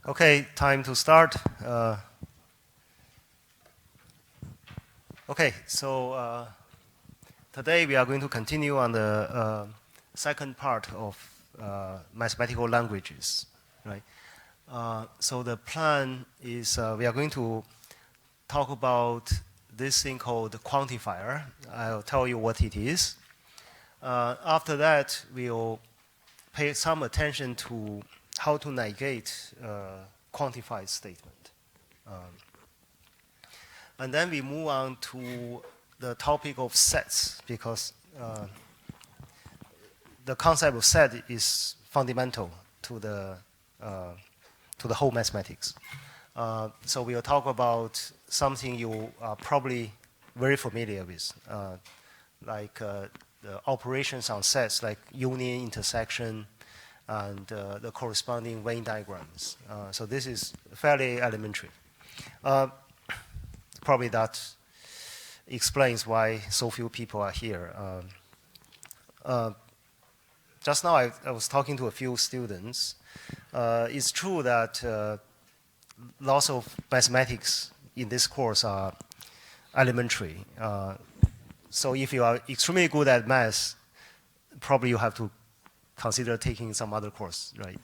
Okay, time to start. Okay, so today we are going to continue on the second part of mathematical languages, right? So the plan is we are going to talk about this thing called quantifier. I'll tell you what it is. After that, we'll pay some attention to how to negate quantified statement. And then we move on to the topic of sets, because the concept of set is fundamental to the whole mathematics. So we'll talk about something you are probably very familiar with, like the operations on sets, like union, intersection, and the corresponding Venn diagrams. So this is fairly elementary. Probably that explains why so few people are here. Just now I was talking to a few students. It's true that lots of mathematics in this course are elementary. So if you are extremely good at math, probably you have to consider taking some other course, right?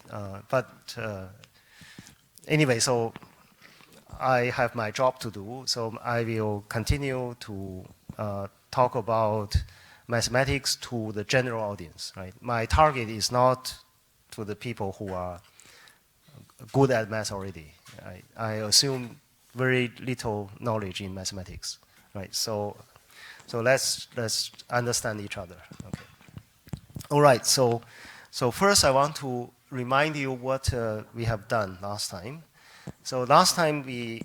Anyway, so I have my job to do, so I will continue to talk about mathematics to the general audience, right? My target is not to the people who are good at math already. I assume very little knowledge in mathematics, right? So let's understand each other. Okay. All right. So first I want to remind you what we have done last time. So last time we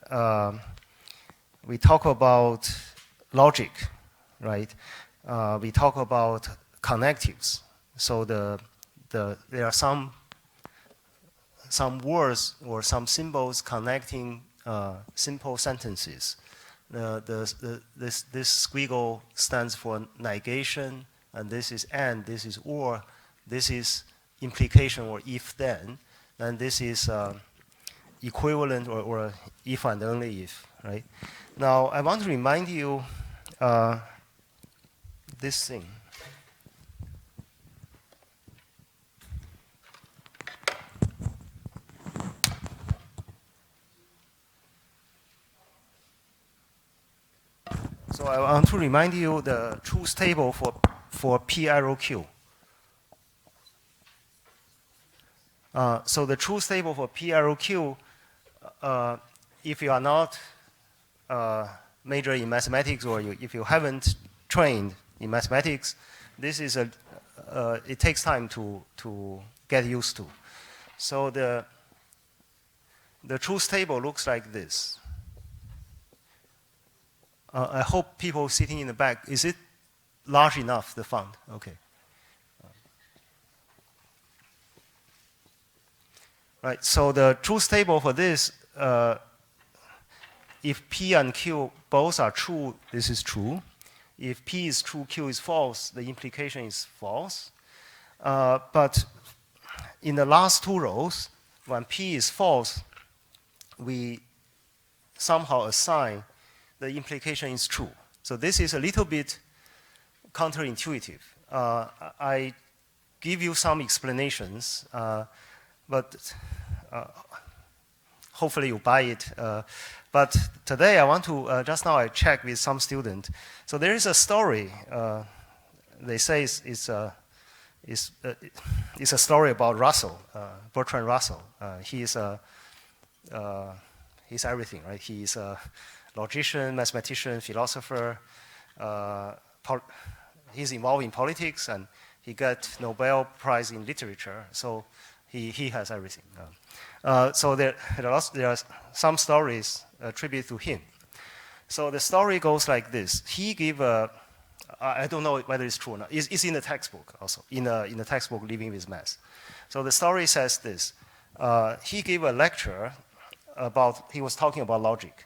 talk about logic, right? We talk about connectives. So there are some words or some symbols connecting simple sentences. This squiggle stands for negation, and this is and, this is or, this is implication or if then, and this is equivalent or if and only if, right? Now I want to remind you this thing. So I want to remind you the truth table for P arrow Q. So the truth table for P arrow Q, if you are not major in mathematics or if you haven't trained in mathematics, this is it takes time to get used to. So the truth table looks like this. I hope people sitting in the back, is it large enough, the font? Okay. Right, so the truth table for this, if P and Q both are true, this is true. If P is true, Q is false, the implication is false. But in the last two rows, when P is false, we somehow assign the implication is true. So this is a little bit counterintuitive. I give you some explanations, but hopefully you buy it. But today I want to, just now I checked with some student. So there is a story, they say it's a story about Russell, Bertrand Russell. He's everything, right? He's a logician, mathematician, philosopher. He's involved in politics, and he got Nobel Prize in literature. So he has everything. So there are some stories attributed to him. So the story goes like this. He gave I don't know whether it's true or not. It's in the textbook also, in the textbook Living with Math. So the story says this. He gave a lecture he was talking about logic.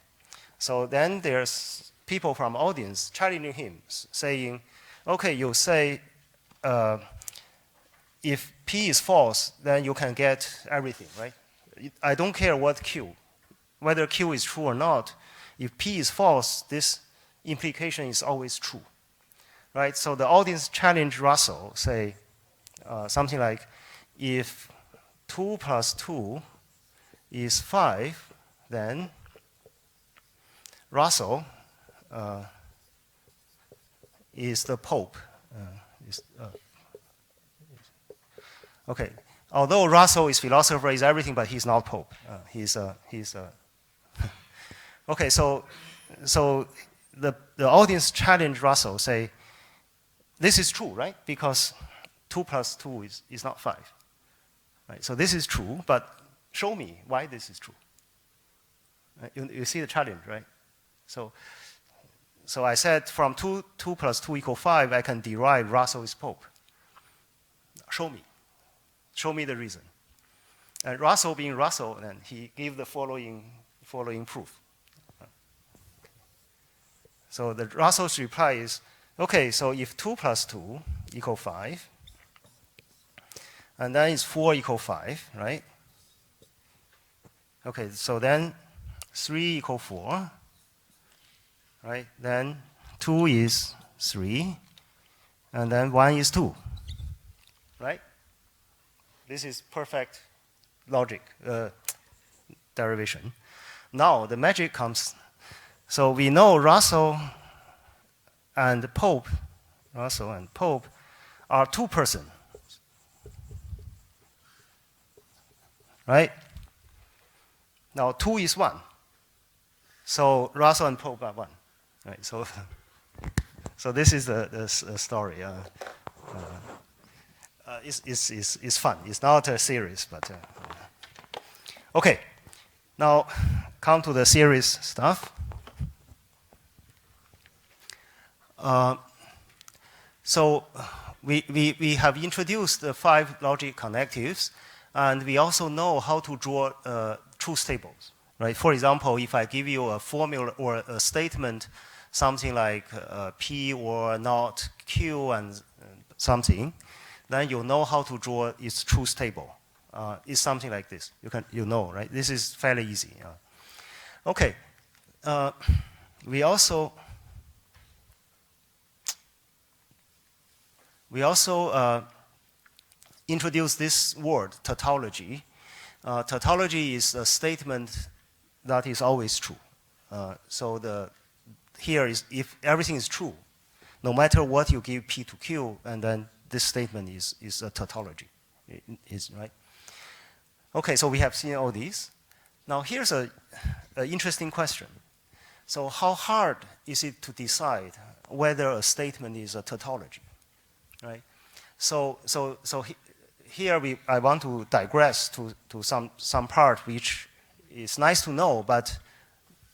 So then there's people from audience challenging him, saying, okay, you say if P is false, then you can get everything, right? I don't care what Q, whether Q is true or not. If P is false, this implication is always true, right? So the audience challenged Russell, say something like, if 2 plus 2 is 5, then Russell is the Pope. Okay. Although Russell is philosopher, is everything, but he's not Pope. Okay. So the audience challenged Russell, say, this is true, right? Because 2 plus 2 is not 5. Right? So this is true, but show me why this is true. Right? You see the challenge, right? So I said from 2 plus 2 equal 5, I can derive Russell is Pope. Show me. Show me the reason. And Russell being Russell, then he gave the following proof. So the Russell's reply is, okay, so if 2 plus 2 equal 5, and then it's 4 equal 5, right? Okay, so then 3 equal 4, right? Then 2 is 3, and then 1 is 2, right? This is perfect logic derivation. Now the magic comes. So we know Russell and Pope are two persons, right? Now 2 is 1. So Russell and Pope are 1, right? So this is the story. It's fun. It's not serious, but okay. Now come to the serious stuff. So we have introduced the 5 logic connectives, and we also know how to draw truth tables, right? For example, if I give you a formula or a statement, something like P or not Q and something, then you know how to draw its truth table. It's something like this. You know, right? This is fairly easy. Okay. We also introduced this word, tautology. Tautology is a statement that is always true. Here is if everything is true, no matter what you give P to Q, and then this statement is a tautology, right? Okay, so we have seen all these. Now here's an interesting question. So how hard is it to decide whether a statement is a tautology, right? Here I want to digress to some part which is nice to know, but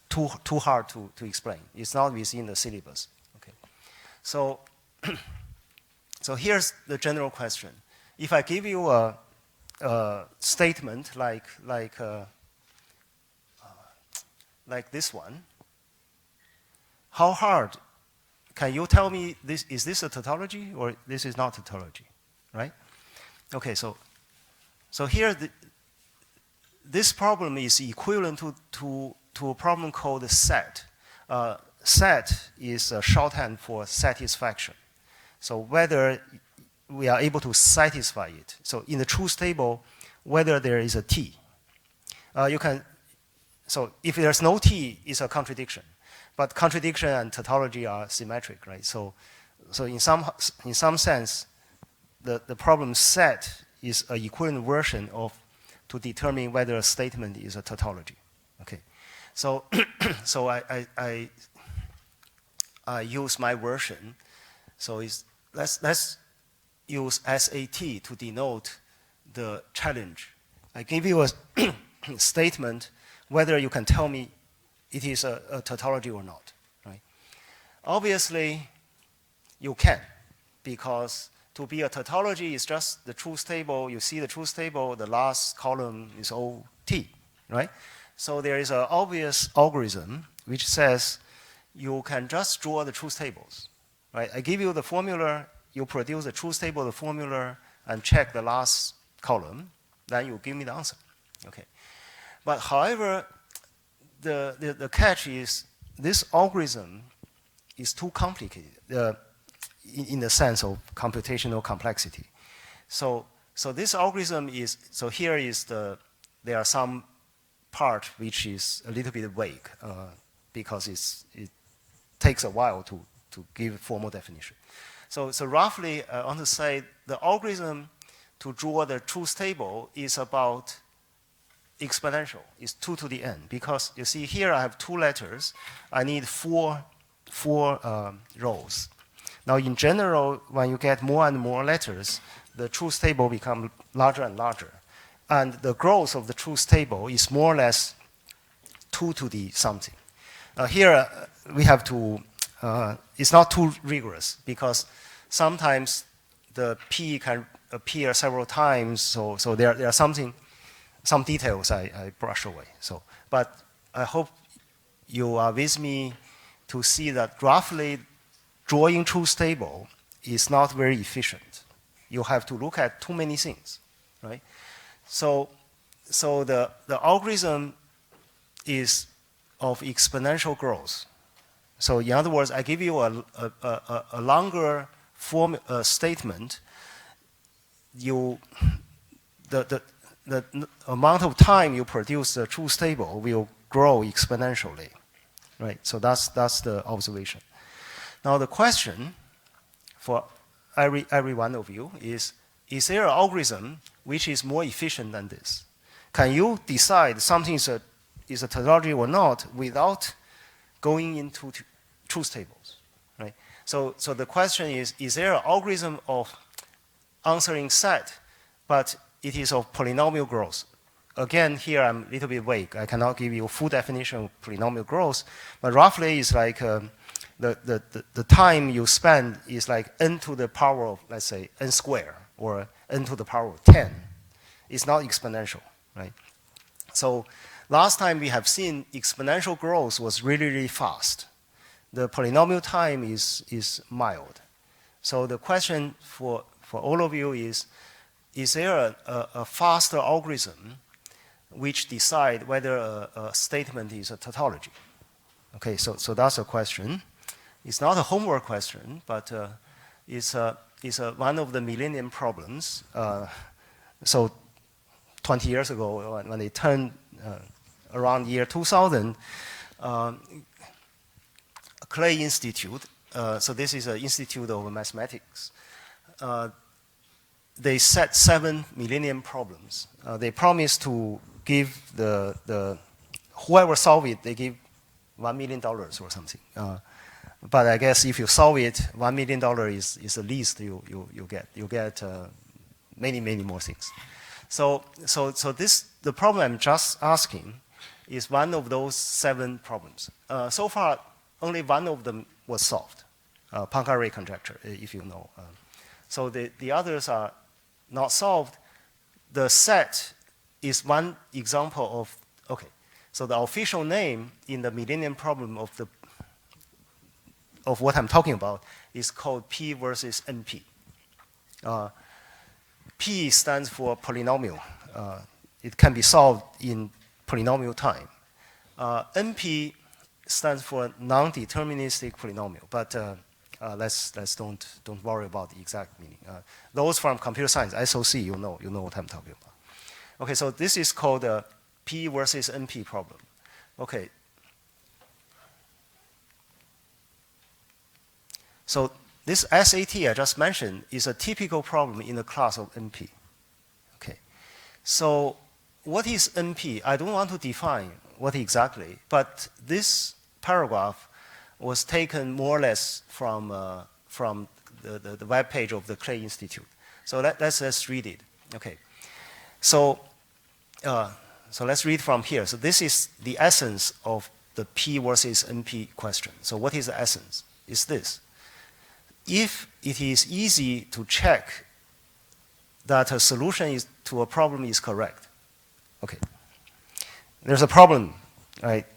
too hard to explain. It's not within the syllabus. Okay, so here's the general question. If I give you a statement like this one, how hard can you tell me is this a tautology or this is not a tautology, right? Okay, so here this problem is equivalent to a problem called SAT. SAT is a shorthand for satisfaction. So whether we are able to satisfy it. So in the truth table, whether there is a T. So if there's no T, it's a contradiction. But contradiction and tautology are symmetric, right? So in some sense, the problem set is an equivalent version to determine whether a statement is a tautology. Okay, so I use my version. So let's use SAT to denote the challenge. I give you a statement, whether you can tell me it is a tautology or not, right? Obviously, you can, because to be a tautology is just the truth table. You see the truth table, the last column is all T, right? So there is an obvious algorithm which says you can just draw the truth tables, right? I give you the formula, you produce the truth table, the formula, and check the last column, then you give me the answer, okay? But however, the catch is this algorithm is too complicated in the sense of computational complexity. So this algorithm is, so here is there are some part which is a little bit vague because it takes a while to give formal definition. So roughly, I want to say the algorithm to draw the truth table is about exponential. It's 2 to the n, because you see here I have 2 letters. I need four rows. Now in general, when you get more and more letters, the truth table becomes larger and larger. And the growth of the truth table is more or less 2 to the something. Here we have to, it's not too rigorous, because sometimes the p can appear several times, so there are some details I brush away. But I hope you are with me to see that roughly drawing truth table is not very efficient. You have to look at too many things, right? So the algorithm is of exponential growth. So in other words, I give you a longer form statement. The amount of time you produce the truth table will grow exponentially, right? So that's the observation. Now the question for every one of you is there an algorithm which is more efficient than this? Can you decide something is a tautology or not without going into truth tables, right? So the question is there an algorithm of answering set, but it is of polynomial growth? Again, here I'm a little bit vague. I cannot give you a full definition of polynomial growth, but roughly it's like the time you spend is like n to the power of, let's say, n squared, or n to the power of 10. It's not exponential, right? So last time we have seen exponential growth was really, really fast. The polynomial time is mild. So the question for all of you is there a faster algorithm which decide whether a statement is a tautology? Okay, so that's a question. It's not a homework question, but it's one of the millennium problems. So 20 years ago, when they turned around year 2000, Clay Institute, so this is an institute of mathematics, they set 7 millennium problems. They promised to give whoever solve it, they give $1 million or something. But I guess if you solve it, $1 million is the least you get. You get many more things. So the problem I'm just asking is one of those 7 problems. So far, only one of them was solved, Poincare conjecture, if you know. So the others are not solved. The set is one example of, okay, so the official name in the millennium problem of what I'm talking about is called P versus NP. P stands for polynomial. It can be solved in polynomial time. NP stands for non-deterministic polynomial, but let's don't worry about the exact meaning. Those from computer science, SOC, you know what I'm talking about. Okay, so this is called a P versus NP problem. Okay. So this SAT I just mentioned is a typical problem in the class of NP. Okay. So what is NP? I don't want to define what exactly, but this paragraph was taken more or less from the web page of the Clay Institute. So let's read it. Okay. So let's read from here. So this is the essence of the P versus NP question. So what is the essence? It's this. If it is easy to check that a solution to a problem is correct, okay, there's a problem, right?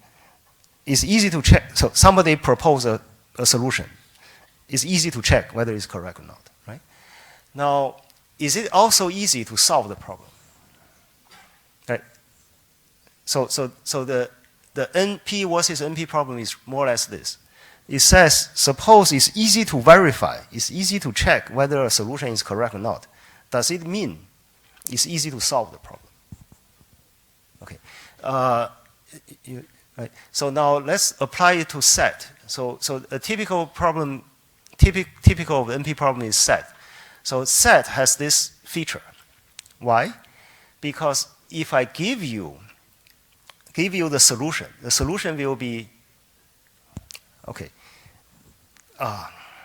It's easy to check. So somebody proposed a solution. It's easy to check whether it's correct or not, right? Now, is it also easy to solve the problem? Right? so the NP versus NP problem is more or less this. It says, suppose it's easy to verify, it's easy to check whether a solution is correct or not. Does it mean it's easy to solve the problem? Okay. Right. So now let's apply it to set. So a typical problem, typical of the NP problem is set. So set has this feature. Why? Because if I give you the solution will be, okay.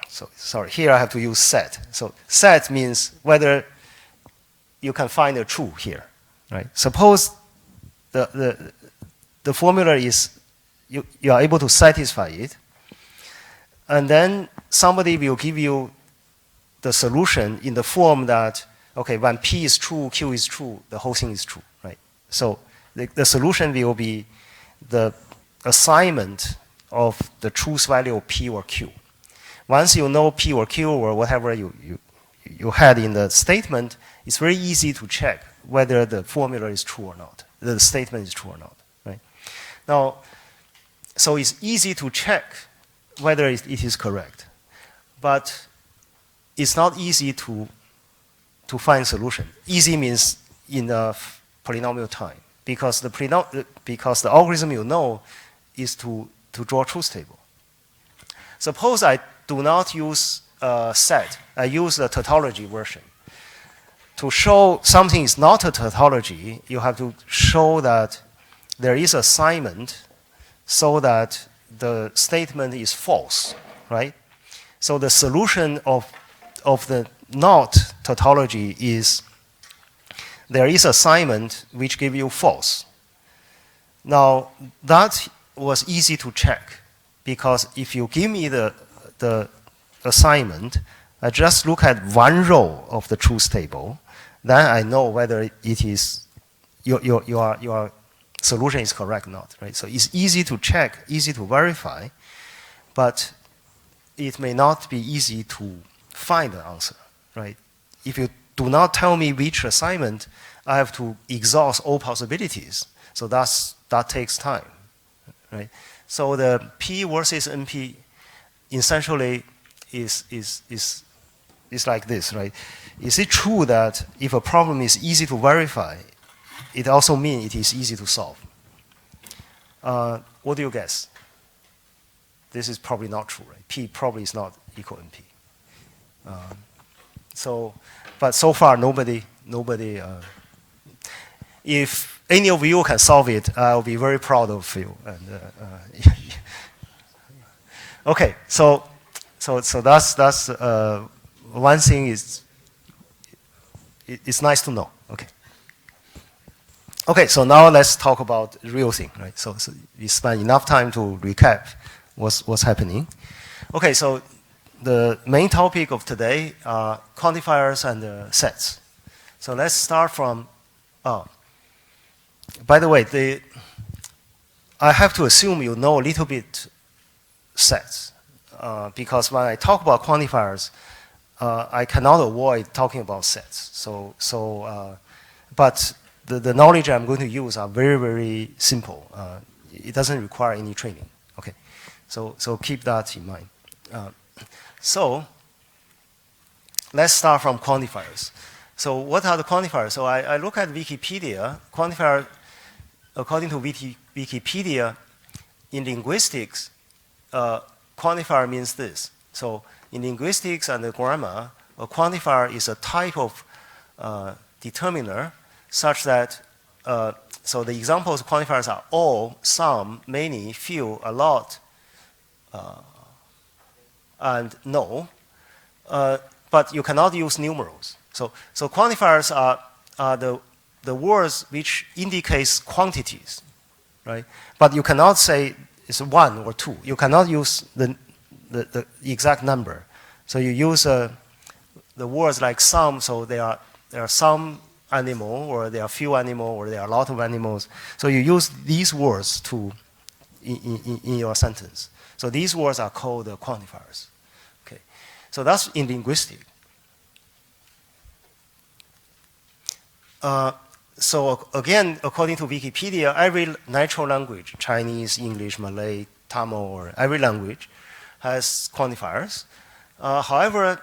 So sorry, here I have to use set. So set means whether you can find a true here, right? Suppose the formula is you are able to satisfy it, and then somebody will give you the solution in the form that, okay, when P is true, Q is true, the whole thing is true, right? So the solution will be the assignment of the truth value of P or Q. Once you know P or Q or whatever you had in the statement, it's very easy to check whether the formula is true or not, the statement is true or not, right? Now, so it's easy to check whether it is correct, but it's not easy to find solution. Easy means in a polynomial time, because the algorithm you know is to draw a truth table. Suppose I do not use set, I use the tautology version. To show something is not a tautology, you have to show that there is assignment so that the statement is false, right? So the solution of the not tautology is there is assignment which give you false. Now that was easy to check, because if you give me the assignment, I just look at one row of the truth table, then I know whether it is your solution is correct or not, right? So it's easy to check, easy to verify, but it may not be easy to find the answer, right? If you do not tell me which assignment, I have to exhaust all possibilities. So that takes time, right? So the P versus NP essentially is like this, right? Is it true that if a problem is easy to verify, it also means it is easy to solve? What do you guess? This is probably not true, right? P probably is not equal NP. But so far nobody. If any of you can solve it, I'll be very proud of you. And, okay, so that's one thing is it's nice to know. Okay. Okay, so now let's talk about real thing, right? So we spent enough time to recap what's happening. Okay, so the main topic of today are quantifiers and sets. So let's start from, by the way, I have to assume you know a little bit sets, because when I talk about quantifiers, I cannot avoid talking about sets. But the knowledge I'm going to use are very, very simple. It doesn't require any training. Okay, so keep that in mind. So let's start from quantifiers. So what are the quantifiers? So I look at Wikipedia. Quantifier, according to Wikipedia, in linguistics, quantifier means this. So in linguistics and the grammar, a quantifier is a type of determiner such that, so the examples of quantifiers are all, some, many, few, a lot, and no. But you cannot use numerals. So quantifiers are the words which indicates quantities, right? But you cannot say it's 1 or 2. You cannot use the exact number. So you use the words like some, so there are some animal, or there are few animal, or there are a lot of animals. So you use these words in your sentence. So these words are called quantifiers. Okay, so that's in linguistics. so again, according to Wikipedia, every natural language, Chinese, English, Malay, Tamil, or every language, has quantifiers. However,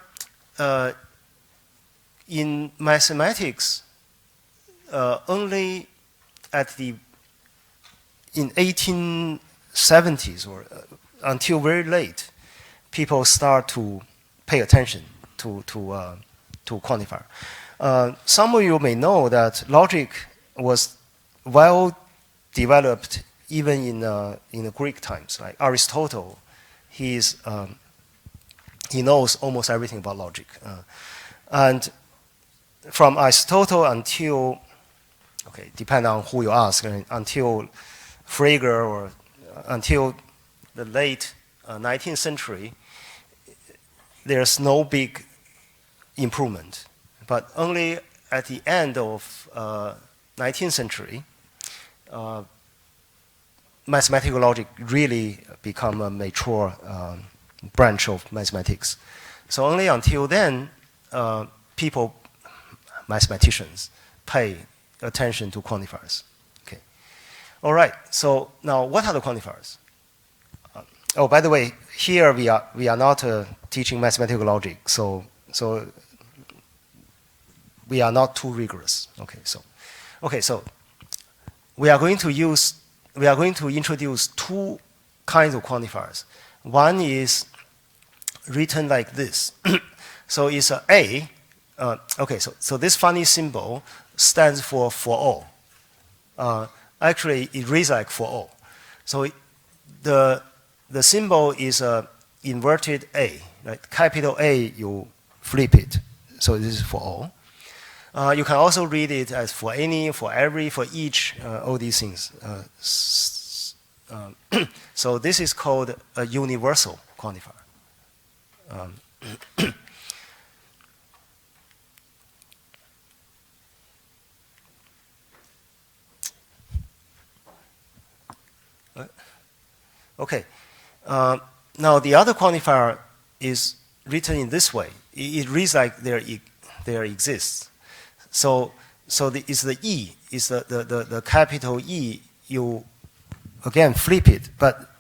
in mathematics, only in 1870s or until very late, people start to pay attention to quantifier. Some of you may know that logic was well developed even in the Greek times. Like Aristotle, he knows almost everything about logic, and from Aristotle until, okay, depending on who you ask, until Frege or until the late 19th century, there's no big improvement. But only at the end of 19th century, mathematical logic really become a mature branch of mathematics. So only until then, mathematicians, pay attention to quantifiers. Okay. All right. So now, what are the quantifiers? Oh, by the way, here we are not teaching mathematical logic, so we are not too rigorous. Okay. So we are going to introduce two kinds of quantifiers. One is written like this. So it's a. Okay, so this funny symbol stands for all. Actually, it reads like for all. So the symbol is a inverted A, right? Capital A, you flip it. So this is for all. You can also read it as for any, for every, for each, all these things. So this is called a universal quantifier. Okay. Now the other quantifier is written in this way. It reads like there exists. So it's the E, is the capital E. You again flip it, but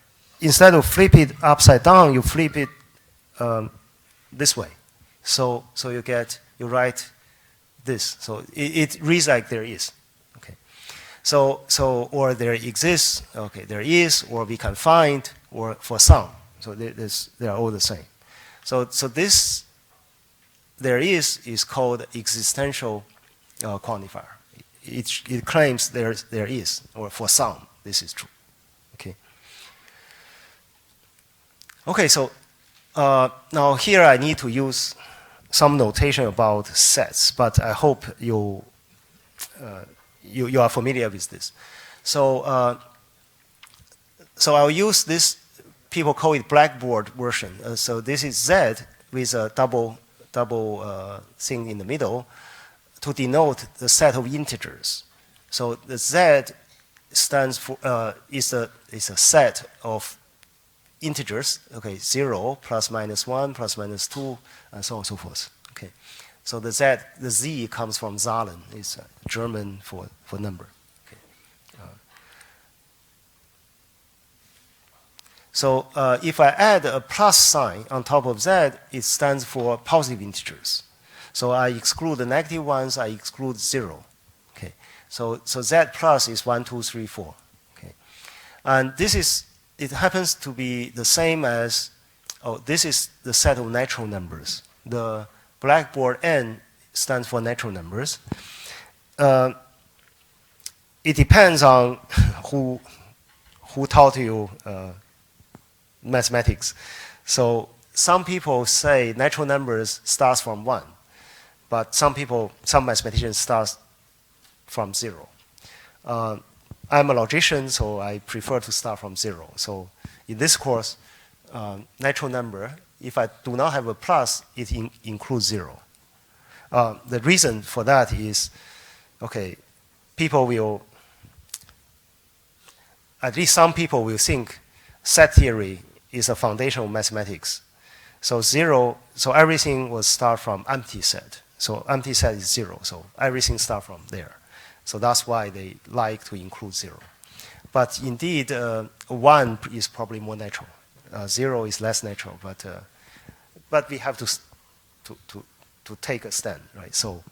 instead of flip it upside down, you flip it this way. So you write this. So it reads like there is. So or there exists, okay, there is, or we can find, or for some. So they are all the same. So this there is called existential quantifier. It claims there is, or for some, this is true. Okay, so now here I need to use some notation about sets, but I hope you are familiar with this. So I'll use this, people call it blackboard version. So this is Z with a double thing in the middle to denote the set of integers. So the Z stands for, is a set of integers, okay, 0, plus minus 1, plus minus 2, and so on and so forth. Okay. So the Z comes from Zahlen. It's German for number. Okay. So if I add a plus sign on top of Z, it stands for positive integers. So I exclude the negative ones. I exclude 0. Okay. So Z plus is 1, 2, 3, 4. Okay. And it happens to be the same as, this is the set of natural numbers. The blackboard N stands for natural numbers. It depends on who taught you mathematics. So some people say natural numbers starts from 1, but some mathematicians start from 0. I'm a logician, so I prefer to start from 0. So in this course, natural number, if I do not have a plus, it includes 0. The reason for that is, okay, at least some people will think set theory is a foundation of mathematics. So everything will start from empty set. So empty set is 0, so everything starts from there. So that's why they like to include 0. But indeed, 1 is probably more natural. 0 is less natural, but we have to take a stand, right? So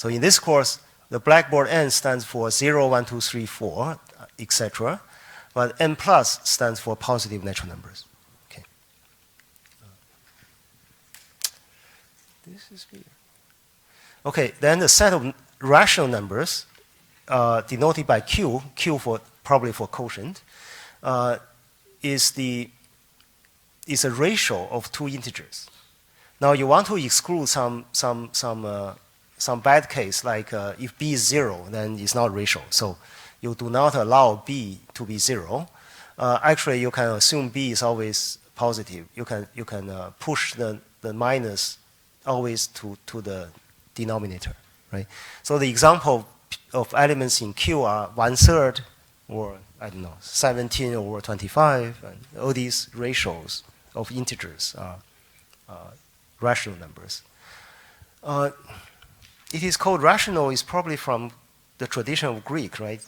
in this course, the Blackboard N stands for 0, 1, 2, 3, 4, etc. But N plus stands for positive natural numbers. Okay. This is clear. Okay, then the set of rational numbers denoted by Q for probably for quotient, is a ratio of two integers. Now you want to exclude some bad case, like if b is 0, then it's not ratio. So you do not allow b to be 0. Actually, you can assume b is always positive. You can push the minus always to the denominator, right? So the example of elements in Q are 1/3 or I don't know 17 over 25, and all these ratios of integers are rational numbers. It is called rational is probably from the tradition of Greek, right?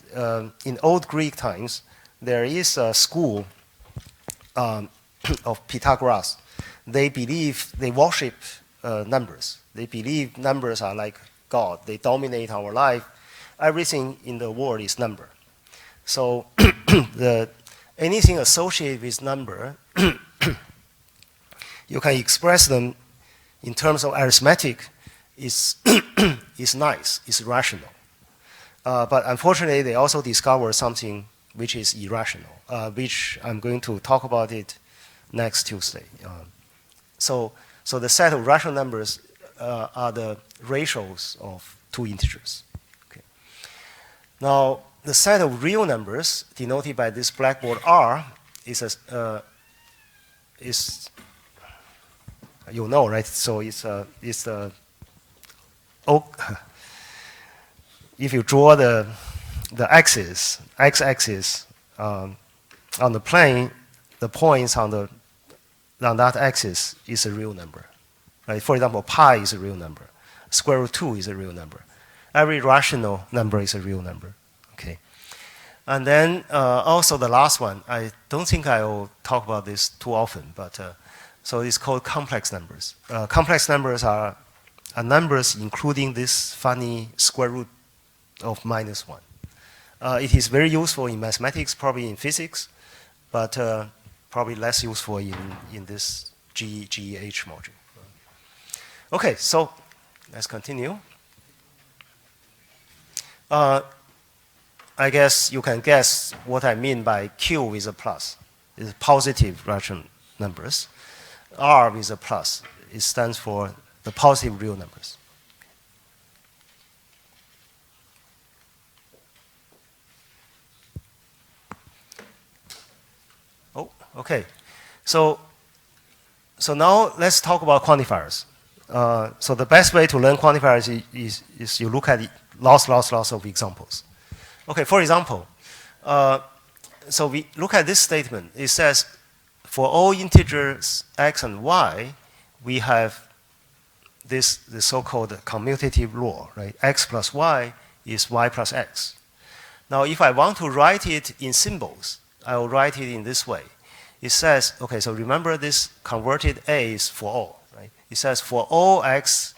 In old Greek times, there is a school of Pythagoras. They worship numbers. They believe numbers are like God. They dominate our life. Everything in the world is number. So anything associated with number, you can express them in terms of arithmetic is nice, is rational. But unfortunately, they also discover something which is irrational, which I'm going to talk about it next Tuesday. So the set of rational numbers are the ratios of two integers. Okay. Now, the set of real numbers denoted by this blackboard R is you know, right? So it's if you draw the axis, x-axis on the plane, the points on that axis is a real number. Right? For example, pi is a real number. Square root 2 is a real number. Every rational number is a real number. Okay. And then also the last one, I don't think I will talk about this too often, but so it's called complex numbers. Complex numbers are numbers including this funny square root of -1. It is very useful in mathematics, probably in physics, but probably less useful in this GEH module. Okay, so let's continue. I guess you can guess what I mean by Q with a plus. It's positive rational numbers. R with a plus. It stands for the positive real numbers. Oh, okay. So now let's talk about quantifiers. So the best way to learn quantifiers is you look at lots of examples. Okay, for example, so we look at this statement. It says, for all integers x and y, we have the so-called commutative law, right? X plus y is y plus x. Now, if I want to write it in symbols, I will write it in this way. It says, okay, so remember this converted A is for all, right? It says for all x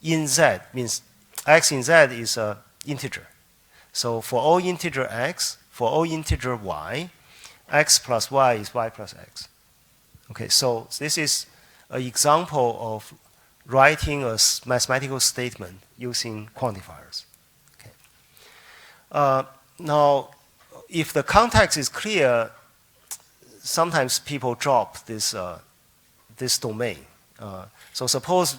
in z, means x in z is an integer. So for all integer x, for all integer y, x plus y is y plus x. Okay, so this is an example of writing a mathematical statement using quantifiers. Okay. Now, if the context is clear, sometimes people drop this domain. So suppose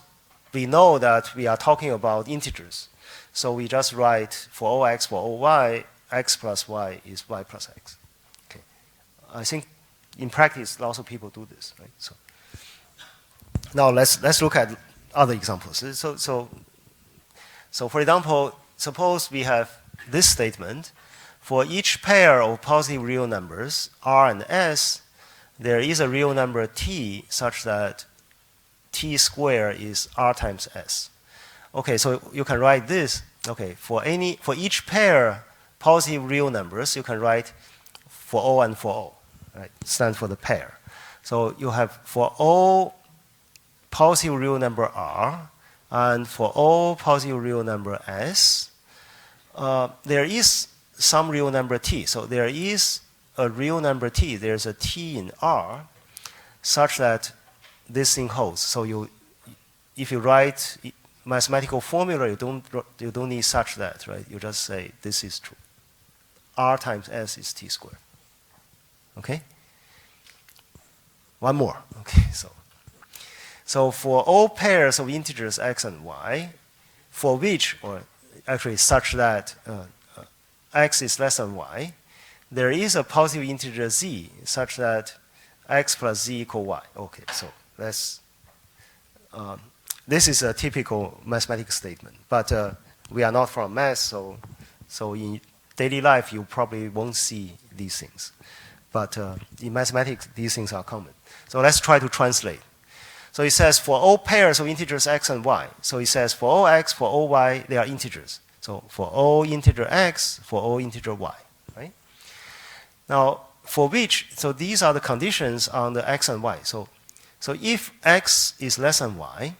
we know that we are talking about integers. So we just write for all x, for all y, x plus y is y plus x. Okay. I think in practice, lots of people do this, right? So now let's look at other examples. So for example, suppose we have this statement. For each pair of positive real numbers, r and s, there is a real number t such that t squared is r times s. Okay, so you can write this Okay, for each pair positive real numbers, you can write for O and for O, right? Stands for the pair. So you have for O positive real number R, and for O positive real number S, there is some real number T. So there is a real number T. There's a T in R, such that this thing holds. So if you write mathematical formula, you don't need such that, right? You just say this is true. R times S is T squared. Okay. One more. Okay. So for all pairs of integers x and y, for which, or actually such that x is less than y, there is a positive integer z such that x plus z equal y. Okay. So let's. This is a typical mathematical statement, but we are not from math, so in daily life you probably won't see these things. But in mathematics, these things are common. So let's try to translate. So it says for all pairs of integers x and y. So it says for all x, for all y, they are integers. So for all integer x, for all integer y, right? Now, for which, so these are the conditions on the x and y. So if x is less than y,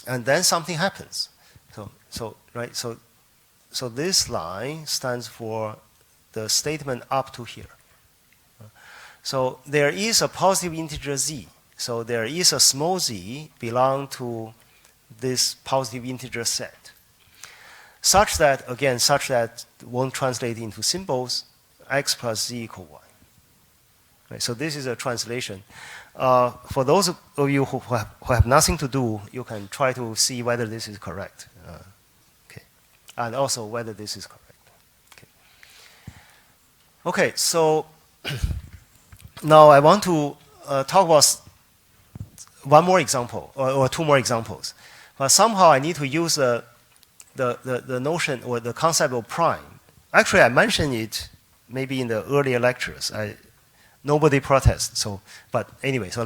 and then something happens. So this line stands for the statement up to here. So there is a positive integer z. So there is a small z belong to this positive integer set. Such that won't translate into symbols, x plus z equal y. Right, so this is a translation. For those of you who have nothing to do, you can try to see whether this is correct. Okay. And also whether this is correct. Okay, so now I want to talk about one more example, or two more examples. But somehow I need to use the notion or the concept of prime. Actually, I mentioned it maybe in the earlier lectures. Nobody protests. So, but anyway, so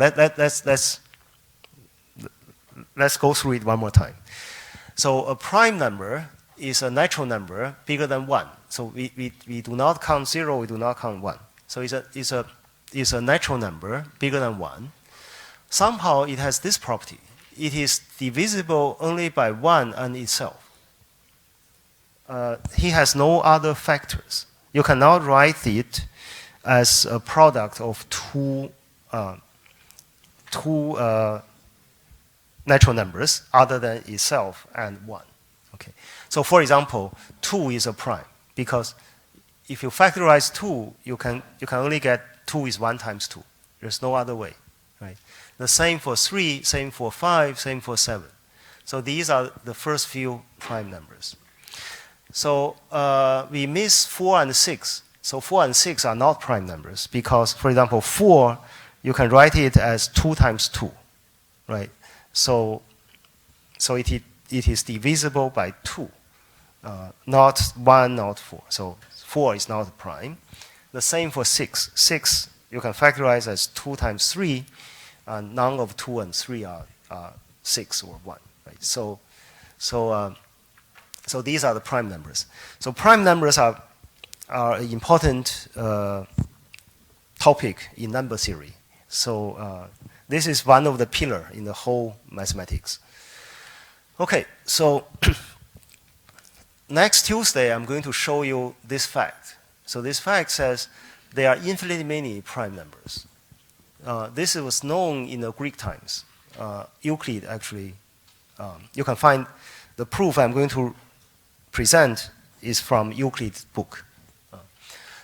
let's go through it one more time. So a prime number is a natural number bigger than 1. So we do not count 0, we do not count 1. So it's a natural number bigger than 1. Somehow it has this property. It is divisible only by 1 and itself. He has no other factors. You cannot write it as a product of two natural numbers other than itself and 1. Okay. So for example, 2 is a prime because if you factorize 2, you can only get 2 is 1 times 2. There's no other way, right? The same for 3, same for 5, same for 7. So these are the first few prime numbers. So we miss 4 and 6. So 4 and 6 are not prime numbers because, for example, 4, you can write it as 2 times 2, right? So it is divisible by 2, not 1, not 4. So 4 is not prime. The same for 6. 6, you can factorize as 2 times 3, and none of 2 and 3 are 6 or 1, right? So these are the prime numbers. So prime numbers are an important topic in number theory. So this is one of the pillars in the whole mathematics. Okay, so next Tuesday I'm going to show you this fact. So this fact says there are infinitely many prime numbers. This was known in the Greek times. Euclid actually, you can find the proof I'm going to present is from Euclid's book.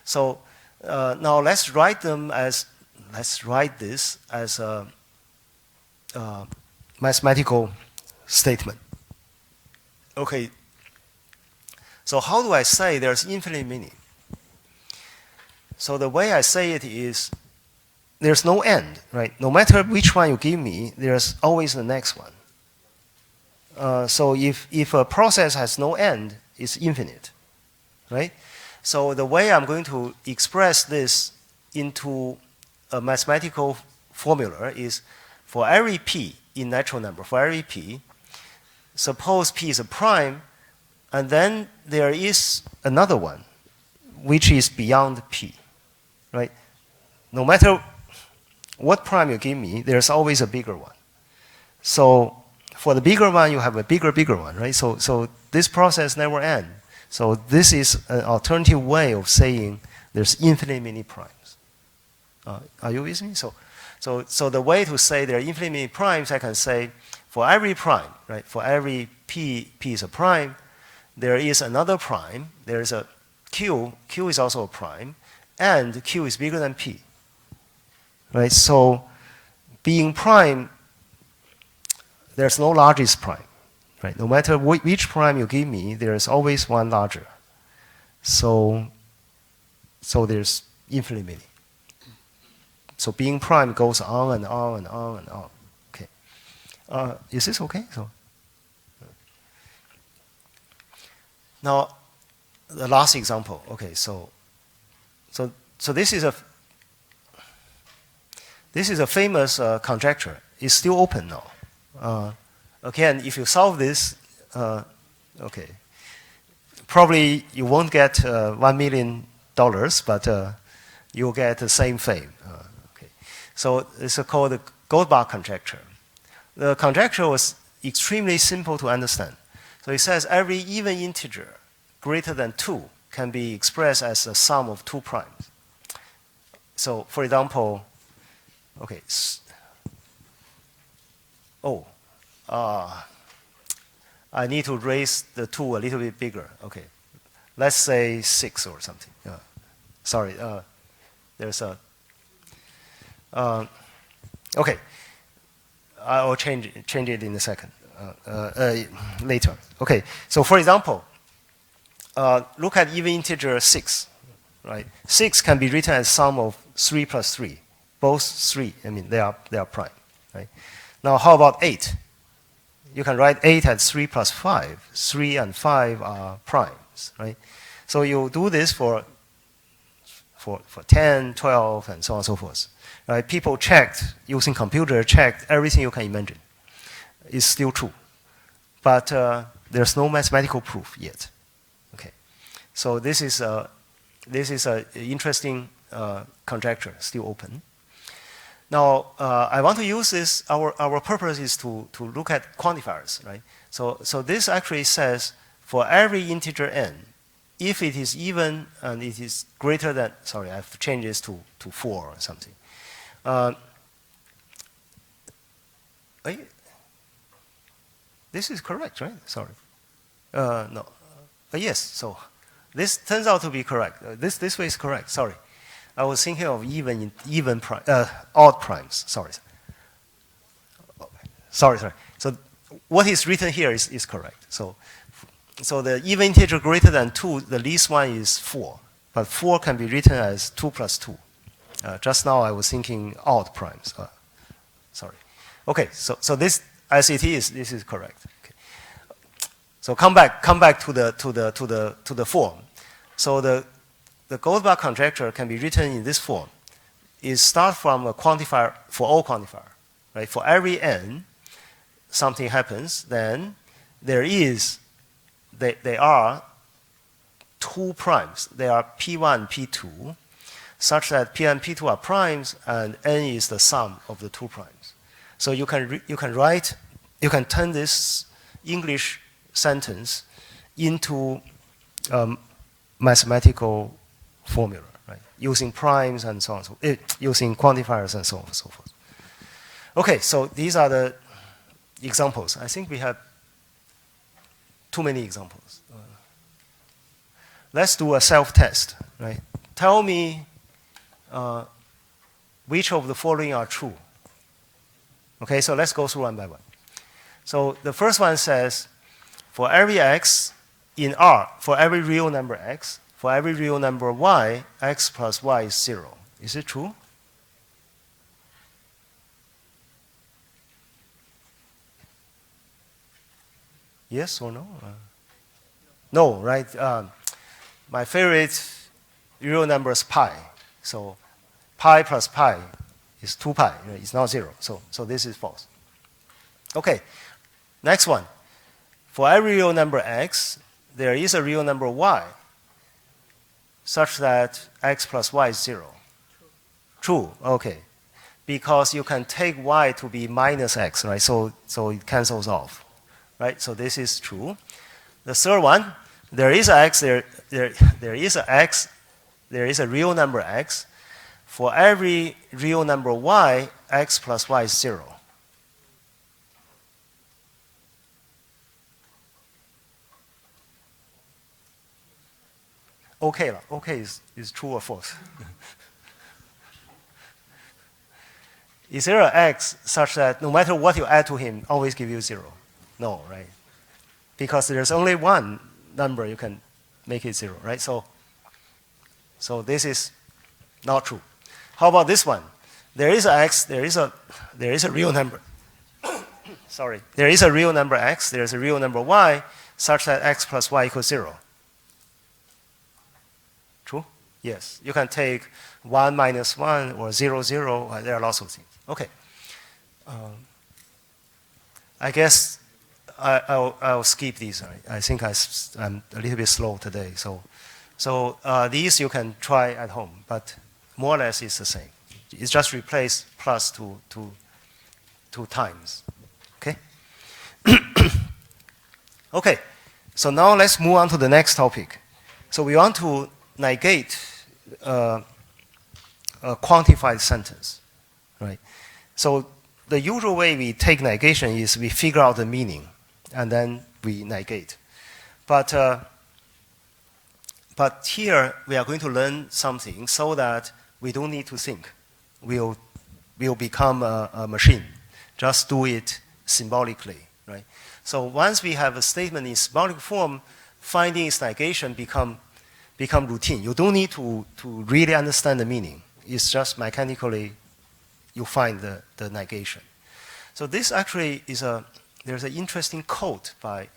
So now let's write this as a mathematical statement. Okay. So how do I say there's infinitely many? So the way I say it is there's no end, right? No matter which one you give me, there's always the next one. So if a process has no end, it's infinite, right? So the way I'm going to express this into a mathematical formula is for every p in natural number, for every p, suppose p is a prime, And then there is another one, which is beyond p, right? No matter what prime you give me, there's always a bigger one. So for the bigger one, you have a bigger one, right? So this process never ends. So this is an alternative way of saying there's infinitely many primes. Are you with me? So the way to say there are infinitely many primes, I can say for every prime, right? For every p is a prime, there is another prime. There is a q is also a prime, and q is bigger than p, right? So being prime, there's no largest prime, right? No matter which prime you give me, there is always one larger. So there's infinitely many. So being prime goes on and on and on and on. Okay, is this okay? So now the last example. Okay, so this is a famous conjecture. It's still open now. Again, if you solve this, okay, probably you won't get $1 million, but you'll get the same fame. Okay. So it's called the Goldbach conjecture. The conjecture was extremely simple to understand. So it says every even integer greater than 2 can be expressed as a sum of 2 primes. So for example, okay, I need to raise the 2 a little bit bigger. Okay, let's say 6 or something. Sorry, there's a. Okay, I will change it in a second, later. Okay, so for example, look at even integer 6, right? 6 can be written as sum of 3 plus 3, both 3. I mean, they are prime, right? Now, how about 8? You can write 8 as 3 plus 5. 3 and 5 are primes, right? So you do this for 10, 12, and so on and so forth. Right? People checked, using computer, checked everything you can imagine. It's still true. But there's no mathematical proof yet. Okay. So this is an interesting conjecture, still open. Now, I want to use this. Our purpose is to look at quantifiers, right? So this actually says for every integer n, if it is even and it is greater than, sorry, I have to change this to 4 or something. This is correct, right? Sorry. No. Yes, so this turns out to be correct. This way is correct, sorry. I was thinking of odd primes. Sorry. Sorry. So what is written here is correct. So the even integer greater than 2, the least one is 4. But 4 can be written as 2 plus 2. Just now I was thinking odd primes. Sorry. Okay, so this, as it is, this is correct. Okay. So come back to the form. So the Goldbach conjecture can be written in this form. It starts from a quantifier for all quantifier, right? For every n, something happens, then there are 2 primes. They are P1, P2, such that P and P2 are primes, and n is the sum of the 2 primes. So you can turn this English sentence into mathematical formula, right? Using primes and so on, using quantifiers and so on and so forth. Okay, so these are the examples. I think we have too many examples. Let's do a self-test, right? Tell me which of the following are true. Okay, so let's go through one by one. So the first one says, for every x in R, for every real number x, for every real number y, x plus y is 0. Is it true? Yes or no? No, right? My favorite real number is pi. So pi plus pi is 2 pi. Right? It's not 0. So this is false. Okay, next one. For every real number x, there is a real number y such that x plus y is 0? True, okay. Because you can take y to be minus x, right? So it cancels off, right? So this is true. The third one, there is a x, there is a x, there is a real number x. For every real number y, x plus y is 0. Okay, okay is true or false? Is there an x such that no matter what you add to him, always give you 0? No, right? Because there's only one number you can make it 0, right? So this is not true. How about this one? There is a x, there is a real number. Sorry, there is a real number x, there is a real number y, such that x plus y equals 0. True? Yes. You can take 1 minus 1 or 0, 0. There are lots of things. Okay. I guess I'll skip these. I think I'm a little bit slow today. So these you can try at home, but more or less it's the same. It's just replace plus two times. Okay? Okay. So now let's move on to the next topic. So we want to negate a quantified sentence, right? So the usual way we take negation is we figure out the meaning, and then we negate. But here we are going to learn something so that we don't need to think. We'll become a machine. Just do it symbolically, right? So once we have a statement in symbolic form, finding its negation become routine. You don't need to really understand the meaning. It's just mechanically you find the negation. So this actually is there's an interesting quote by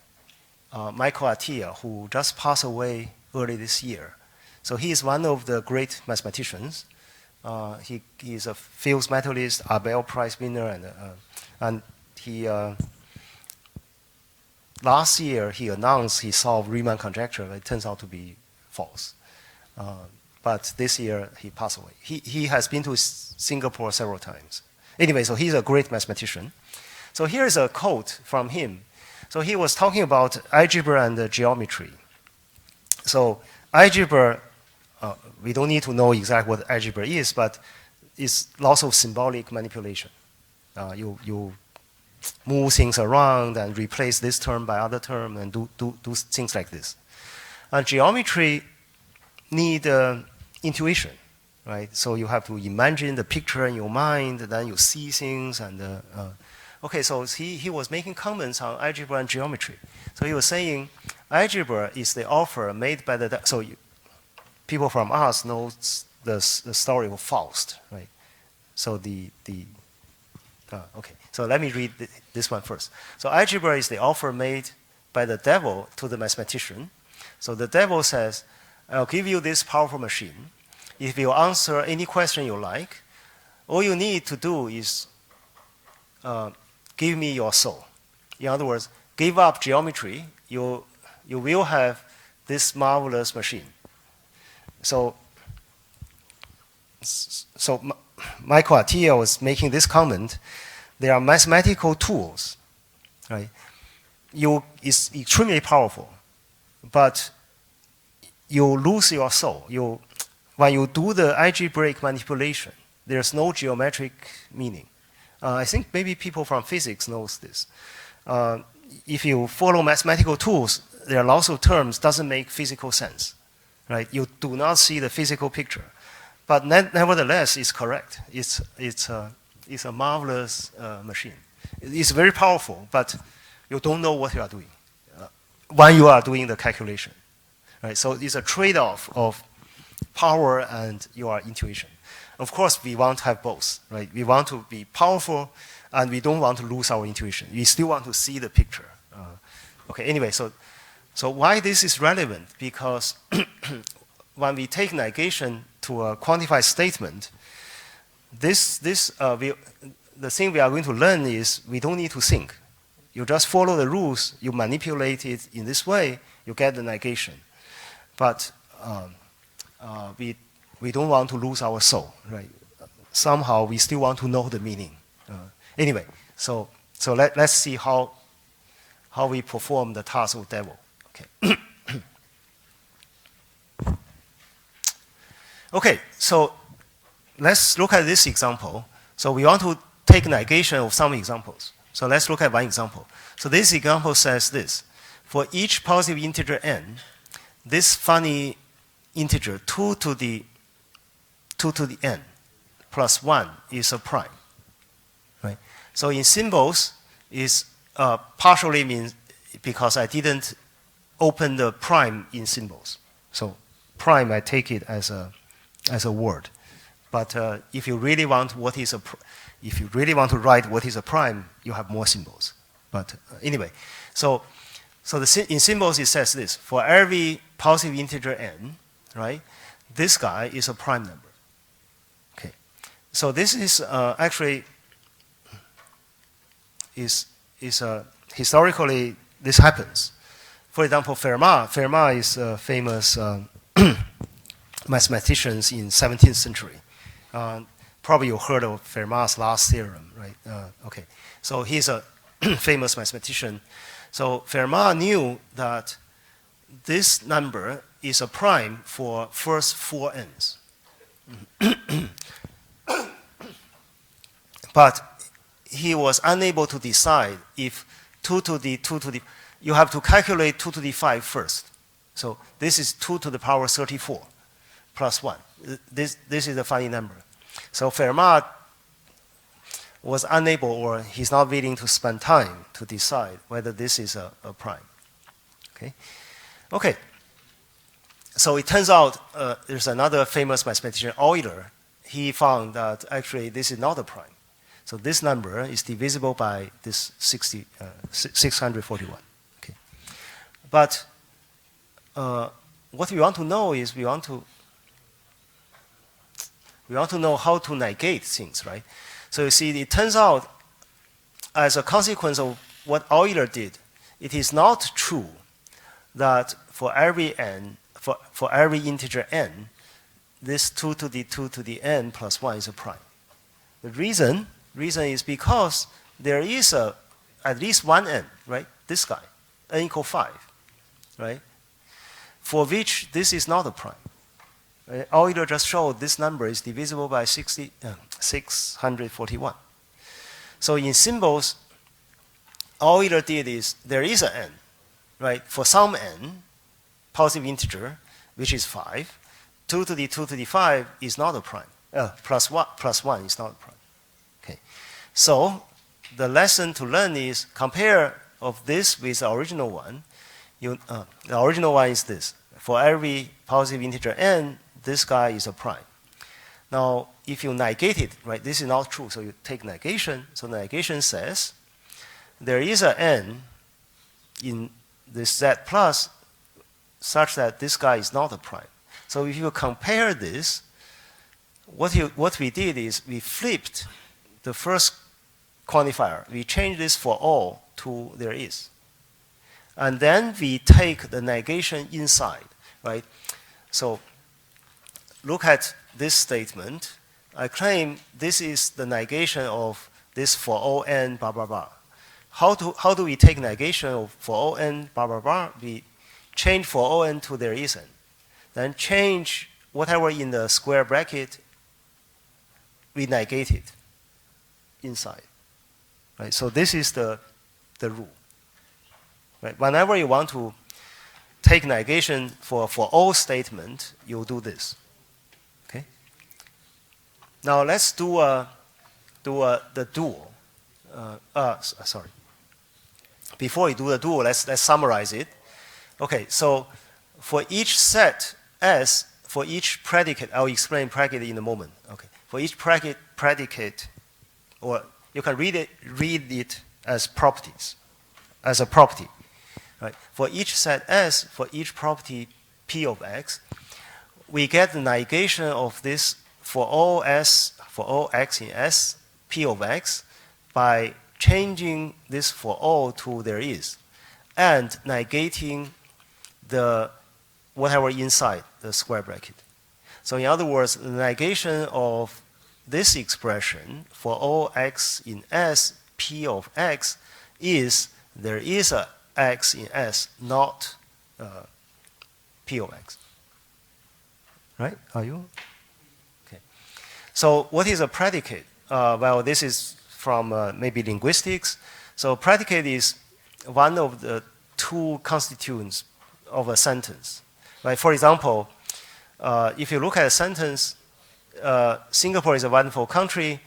Michael Atiyah, who just passed away early this year. So he is one of the great mathematicians. He is a Fields medalist, Abel Prize winner, and he last year he announced he solved Riemann conjecture, but it turns out to be false. But this year he passed away. He has been to Singapore several times. Anyway, so he's a great mathematician. So here's a quote from him. So he was talking about algebra and geometry. So algebra, we don't need to know exactly what algebra is, but it's lots of symbolic manipulation. You move things around and replace this term by other term and do things like this. And geometry need intuition, right? So you have to imagine the picture in your mind, then you see things. And okay, so he was making comments on algebra and geometry. So he was saying algebra is the offer made by the people from us know the story of Faust, right? So okay. So let me read this one first. So algebra is the offer made by the devil to the mathematician. So the devil says, I'll give you this powerful machine. If you answer any question you like, all you need to do is give me your soul. In other words, give up geometry, you will have this marvelous machine. So Michael Atiyah was making this comment. There are mathematical tools, right? It's extremely powerful, but you lose your soul. When you do the algebraic manipulation, there's no geometric meaning. I think maybe people from physics knows this. If you follow mathematical tools, there are lots of terms doesn't make physical sense, right? You do not see the physical picture, but nevertheless, it's correct. It's a marvelous machine. It's very powerful, but you don't know what you are doing when you are doing the calculation, right? So it's a trade-off of power and your intuition. Of course, we want to have both, right? We want to be powerful, and we don't want to lose our intuition. We still want to see the picture. Okay. Anyway, so why this is relevant? Because when we take negation to a quantified statement, the thing we are going to learn is we don't need to think. You just follow the rules, you manipulate it in this way, you get the negation. But we don't want to lose our soul, right? Somehow we still want to know the meaning. Anyway, so let's see how we perform the task of devil. Okay. Okay, so let's look at this example. So we want to take negation of some examples. So let's look at one example. So this example says this. For each positive integer n, this funny integer 2 to the n plus 1 is a prime. Right? So in symbols, is partially means because I didn't open the prime in symbols. So prime, I take it as a word. But if you really want if you really want to write what is a prime, you have more symbols. But anyway, so in symbols it says this: for every positive integer n, right, this guy is a prime number. Okay, so this is actually is historically this happens. For example, Fermat is a famous mathematician in 17th century. Probably you heard of Fermat's last theorem, right? Okay, so he's a famous mathematician. So Fermat knew that this number is a prime for first 4 n's. But he was unable to decide if 2 to the you have to calculate 2 to the 5 first. So this is 2 to the power 34 plus 1. This is a funny number. So Fermat was unable, or he's not willing to spend time to decide whether this is a prime. Okay? Okay. So it turns out there's another famous mathematician, Euler. He found that actually this is not a prime. So this number is divisible by this 641. Okay. But what we want to know is we want to know how to negate things, right? So you see, it turns out as a consequence of what Euler did, it is not true that for every n, for every integer n, this 2 to the n plus 1 is a prime. The reason is because there is at least one n, right? This guy, n equals 5, right? For which this is not a prime. Euler just showed this number is divisible by 641. So in symbols, all Euler did is there is an n, right? For some n, positive integer, which is 5, 2 to the 5 is not a prime. Plus 1 is not a prime. Okay. So the lesson to learn is compare of this with the original one. The original one is this. For every positive integer n, this guy is a prime. Now, if you negate it, right, this is not true, so you take negation. So negation says there is an n in this z plus such that this guy is not a prime. So if you compare this, what we did is we flipped the first quantifier. We changed this for all to there is. And then we take the negation inside, right? So look at this statement. I claim this is the negation of this for all n blah blah blah. How do we take negation of for all n blah blah blah? We change for all n to there is n. Then change whatever in the square bracket, we negate it inside. Right? So this is the rule. Right? Whenever you want to take negation for all statement, you do this. Okay? Now let's do the dual. Sorry. Before we do the dual, let's summarize it. Okay, so for each set S, for each predicate, I'll explain predicate in a moment. Okay, for each predicate, or you can read it as properties, as a property. Right? For each set S, for each property P of X, we get the negation of this for all S, for all X in S, P of X, by changing this for all to there is, and negating the whatever inside the square bracket. So in other words, the negation of this expression for all x in S, P of x, is there is a x in S, not P of x. Right? Are you? Okay. So what is a predicate? Well, this is from maybe linguistics. So predicate is one of the two constituents of a sentence. Right? For example, if you look at a sentence, Singapore is a wonderful country,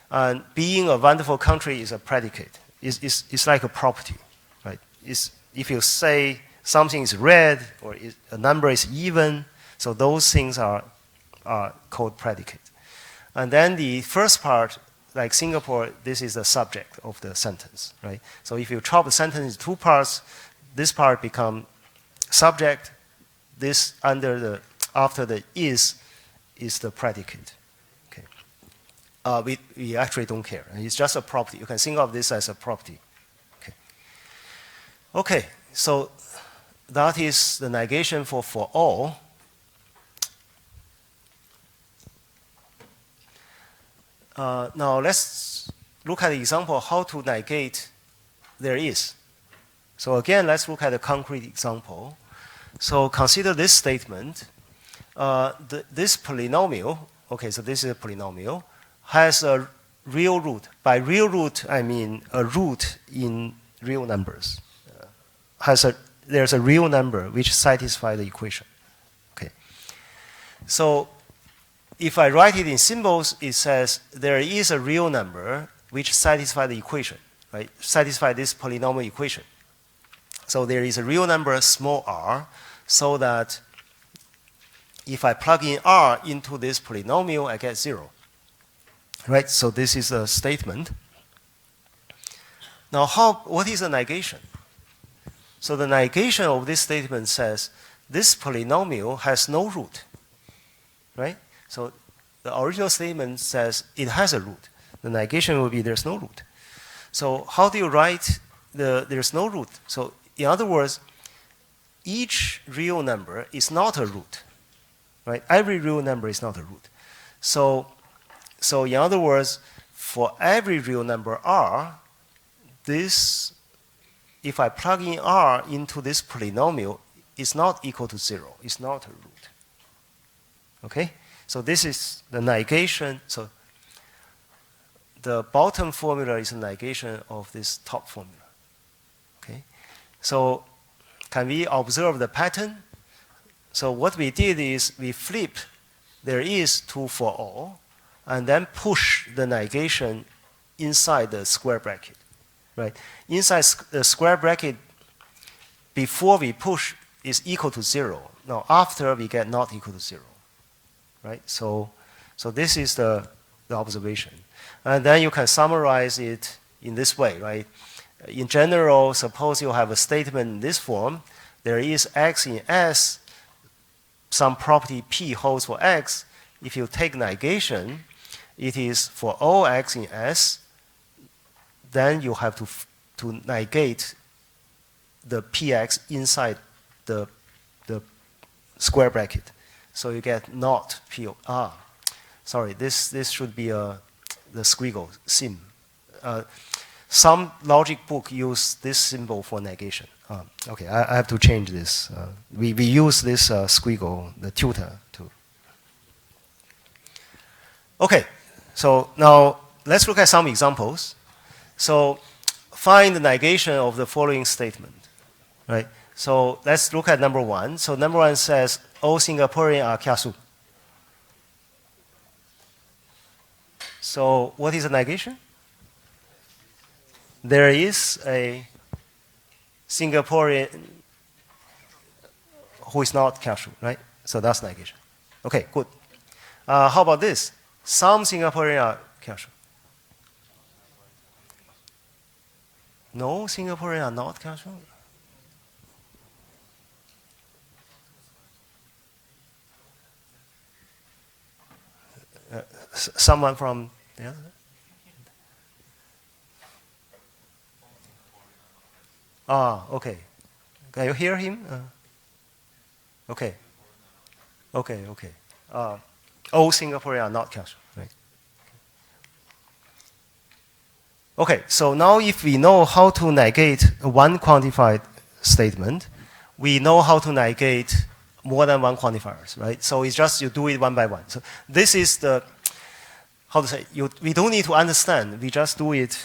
and being a wonderful country is a predicate. It's like a property. Right? If you say something is red or a number is even, so those things are called predicate. And then the first part, like Singapore, this is the subject of the sentence, right? So if you chop the sentence into two parts, this part becomes subject. This after the is the predicate. Okay. We actually don't care. It's just a property. You can think of this as a property. Okay. Okay. So that is the negation for all. Now let's look at the example of how to negate there is. So again, let's look at a concrete example. So consider this statement. This polynomial, okay, so this is a polynomial, has a real root. By real root, I mean a root in real numbers. There's a real number which satisfies the equation. Okay. So if I write it in symbols, it says there is a real number which satisfies the equation, right? Satisfy this polynomial equation. So there is a real number, small r, so that if I plug in r into this polynomial, I get 0. Right? So this is a statement. Now, what is the negation? So the negation of this statement says this polynomial has no root. Right? So the original statement says it has a root. The negation will be there's no root. So how do you write there's no root? So in other words, each real number is not a root. Right? Every real number is not a root. So in other words, for every real number r, if I plug in r into this polynomial, it's not equal to 0. It's not a root. Okay? So this is the negation. So the bottom formula is a negation of this top formula. Okay? So can we observe the pattern? So what we did is we flipped there is to for all, and then push the negation inside the square bracket. Right? Inside the square bracket, before we push, is equal to 0. Now after we get not equal to 0. Right? So this is the observation. And then you can summarize it in this way, right? In general, suppose you have a statement in this form. There is x in S, some property P holds for x. If you take negation, it is for all x in S, then you have to negate the px inside the square bracket. So you get not p of r. Sorry, this should be the squiggle, sim. Some logic book use this symbol for negation. Okay, I have to change this. We use this squiggle, the tutor, too. Okay, so now let's look at some examples. So find the negation of the following statement, right? So let's look at number 1. So number 1 says, all Singaporeans are kiasu. So what is the negation? There is a Singaporean who is not kiasu, right? So that's negation. Okay, good. How about this? Some Singaporeans are kiasu. No, Singaporeans are not kiasu. Someone from the other? Okay. Can you hear him? Okay. Okay. Okay. All Singaporean are not cash. Right. Okay. So now, if we know how to negate one quantified statement, we know how to negate more than one quantifiers, right? So it's just you do it one by one. So this is the how to say. We don't need to understand. We just do it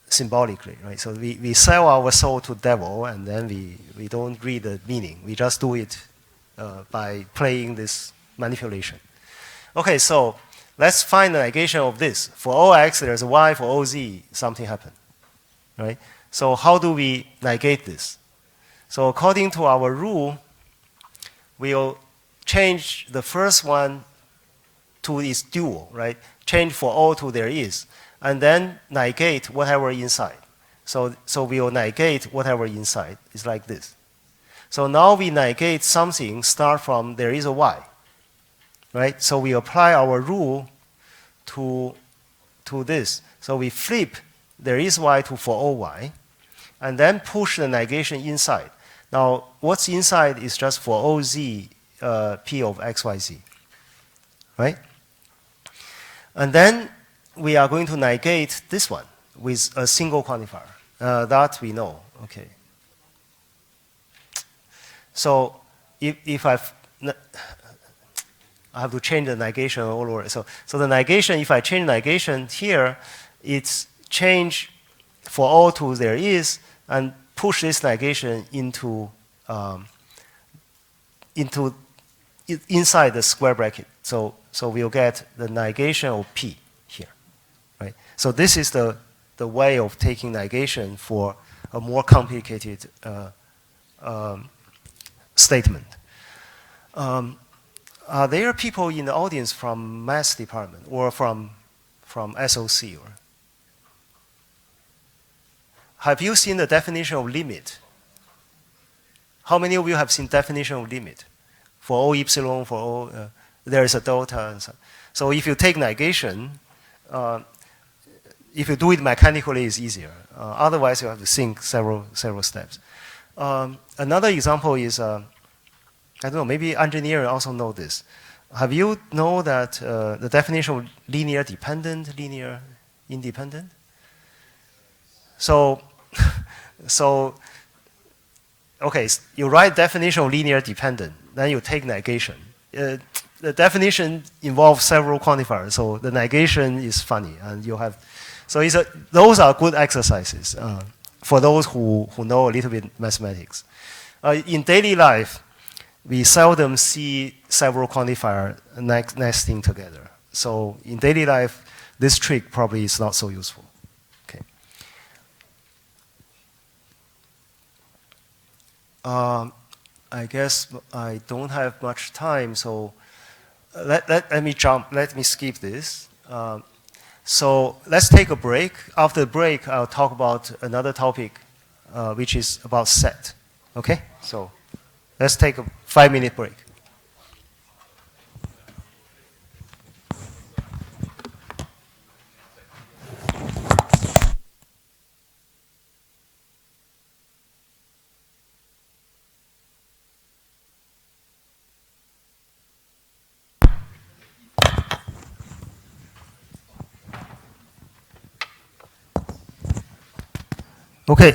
symbolically, right? So we sell our soul to devil, and then we don't read the meaning. We just do it by playing this manipulation. Okay, so let's find the negation of this. For all x, there's a y. For all z, something happened, right? So how do we negate this? So according to our rule, we'll change the first one to its dual, right? Change for all to there is, and then negate whatever inside. So we'll negate whatever inside. It's like this. So now we negate something start from there is a y, right? So we apply our rule to this. So we flip there is y to for all y, and then push the negation inside. Now what's inside is just for all z p of x, y, z, right? And then we are going to negate this one with a single quantifier. That we know, okay. So if I have to change the negation all over. So the negation, if I change negation here, it's change for all to there is, and push this negation into inside the square bracket. So we'll get the negation of P here, right? So this is the way of taking negation for a more complicated statement. Are there people in the audience from math department or from SOC? Or have you seen the definition of limit? How many of you have seen definition of limit? For all epsilon, for all, there is a delta. And so if you take negation, if you do it mechanically, it's easier. Otherwise, you have to think several steps. Another example is, I don't know, maybe engineers also know this. Have you know that the definition of linear dependent, linear independent? So okay, you write definition of linear dependent, then you take negation. The definition involves several quantifiers, so the negation is funny, and you have. So those are good exercises for those who know a little bit mathematics. In daily life, we seldom see several quantifiers nesting together. So in daily life, this trick probably is not so useful. Okay. I guess I don't have much time, so let me skip this. So let's take a break. After the break, I'll talk about another topic, which is about set. Okay? So let's take a 5-minute break. Okay,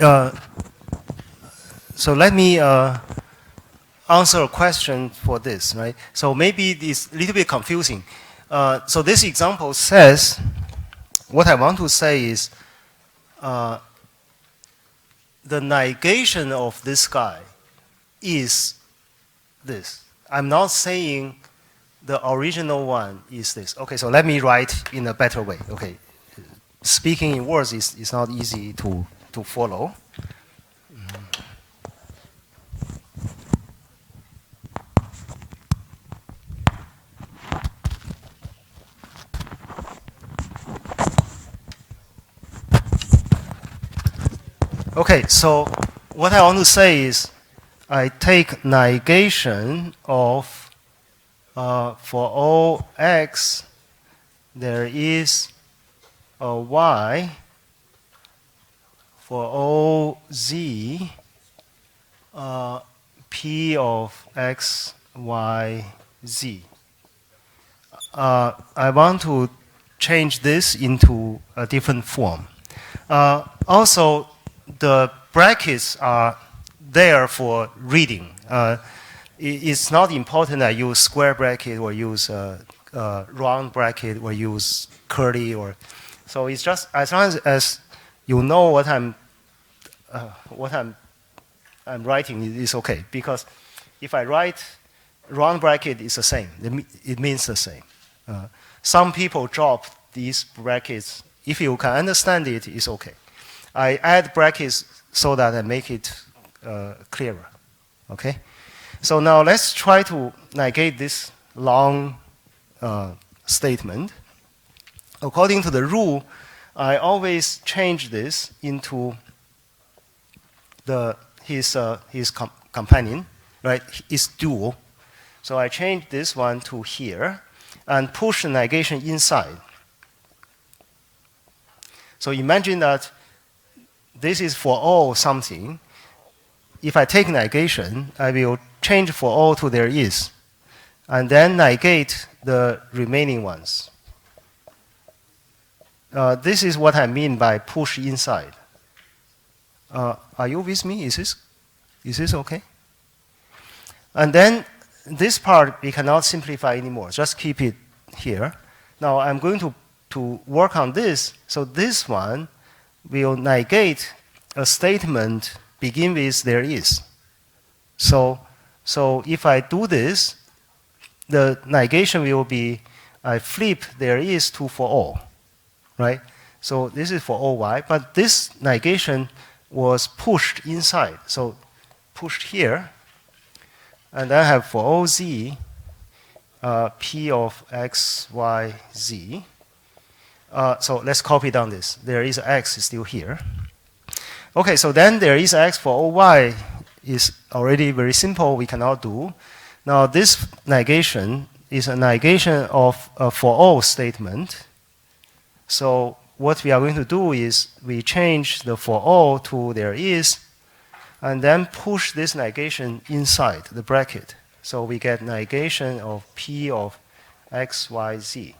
so let me answer a question for this, right? So maybe it's a little bit confusing. So this example says, what I want to say is, the negation of this guy is this. I'm not saying the original one is this. Okay, so let me write in a better way. Okay, speaking in words is not easy to follow. Okay, so what I want to say is I take negation of for all x there is a y, for all z P of X, Y, Z. I want to change this into a different form. Also, the brackets are there for reading. It's not important that you use square bracket or use round bracket or use curly or so. It's just as long as you know what I'm writing is okay, because if I write round bracket, it's the same. It means the same. Some people drop these brackets. If you can understand it, it's okay. I add brackets so that I make it clearer. Okay. So now let's try to negate this long statement. According to the rule, I always change this into his companion, right? His dual. So I change this one to here and push the negation inside. So imagine that this is for all something. If I take negation, I will change for all to there is, and then negate the remaining ones. This is what I mean by push inside. Are you with me? Is this okay? And then this part we cannot simplify anymore. Just keep it here. Now I'm going to work on this. So this one will negate a statement begin with there is. So if I do this, the negation will be I flip there is to for all, right? So this is for all y, but this negation was pushed inside. So pushed here, and then I have for all z, p of x, y, z. So let's copy down this. There is x is still here. Okay, so then there is x for all y is already very simple. We cannot do. Now this negation is a negation of a for all statement. So what we are going to do is we change the for all to there is, and then push this negation inside the bracket. So we get negation of p of x, y, z.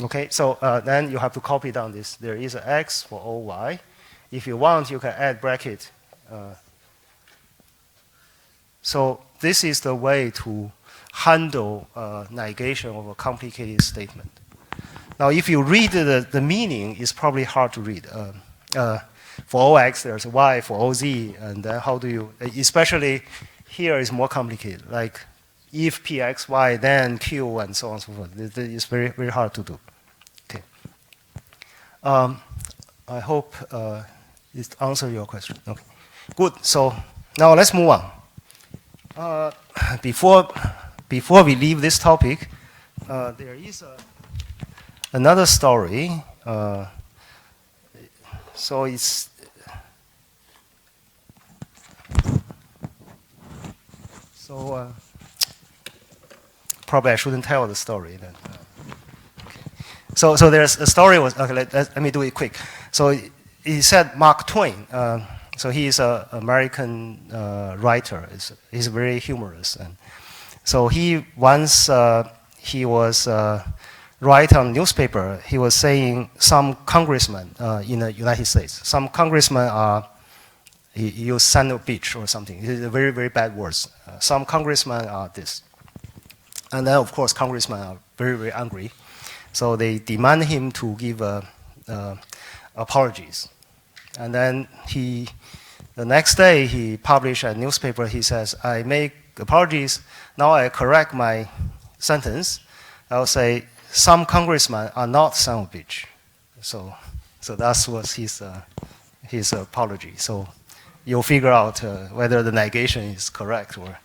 Okay, so then you have to copy down this. There is an x for all y. If you want, you can add bracket. So this is the way to handle negation of a complicated statement. Now, if you read the meaning, it's probably hard to read. For all x, there's a y. For all z, and then how do you, especially here is more complicated. Like if p, x, y, then q, and so on and so forth. It's very, very hard to do. Okay. I hope it answered your question. Okay. Good. So now let's move on. Before we leave this topic, there is another story. So it's probably I shouldn't tell the story then. Okay. So there's a story was okay. Let me do it quick. So he said Mark Twain. So he is an American writer. He's very humorous, and so he once he was write on newspaper. He was saying some congressmen in the United States. Some congressmen are he used son of bitch or something. It's a very, very bad words. Some congressmen are this. And then, of course, congressmen are very, very angry. So they demand him to give apologies. And then the next day, he published a newspaper. He says, I make apologies. Now I correct my sentence. I'll say, some congressmen are not son of bitch. So that was his apology. So you'll figure out whether the negation is correct or.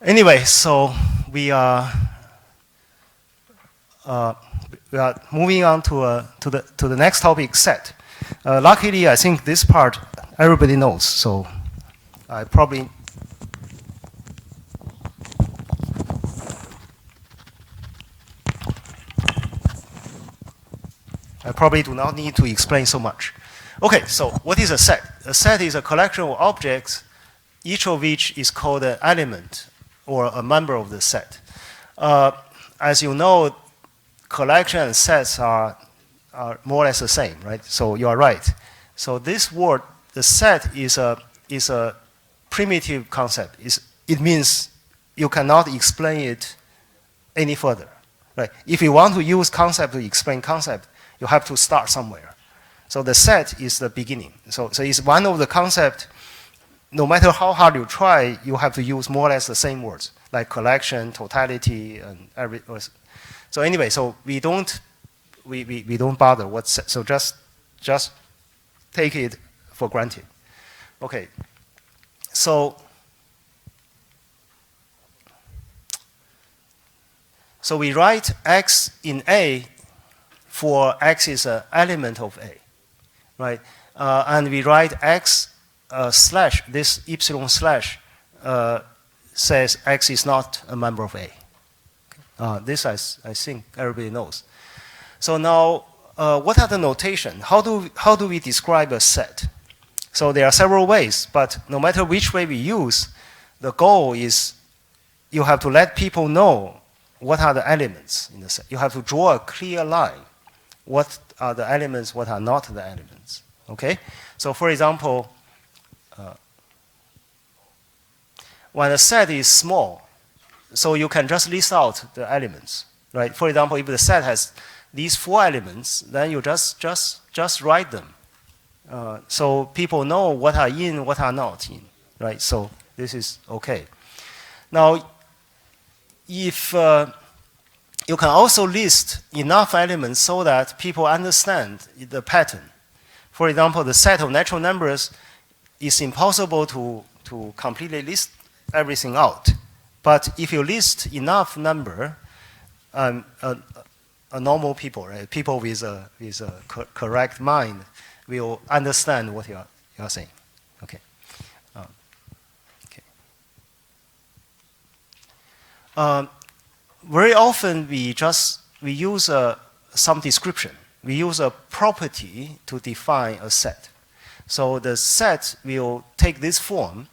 Anyway, so we are moving on to the next topic, set. Luckily, I think this part everybody knows. So I probably. I probably do not need to explain so much. Okay, so what is a set? A set is a collection of objects, each of which is called an element or a member of the set. As you know, collection and sets are more or less the same, right? So you are right. So this word, the set, is a primitive concept. It means you cannot explain it any further, right? If you want to use concept to explain concept, you have to start somewhere. So the set is the beginning. So it's one of the concepts. No matter how hard you try, you have to use more or less the same words, like collection, totality, and every. So anyway, so we don't bother what set. So just take it for granted. Okay. So we write X in A for X is an element of A, right? And we write X slash, this epsilon slash says X is not a member of A. This I think everybody knows. So now, what are the notation? How do we describe a set? So there are several ways, but no matter which way we use, the goal is you have to let people know what are the elements in the set. You have to draw a clear line. What are the elements, what are not the elements, okay? So for example, when a set is small, so you can just list out the elements, right? For example, if the set has these 4 elements, then you just write them. So people know what are in, what are not in, right? So this is okay. Now, if you can also list enough elements so that people understand the pattern. For example, the set of natural numbers is impossible to completely list everything out. But if you list enough number, a normal people, right? People with a correct mind will understand what you are saying. Okay. Very often we use some description. We use a property to define a set. So the set will take this form.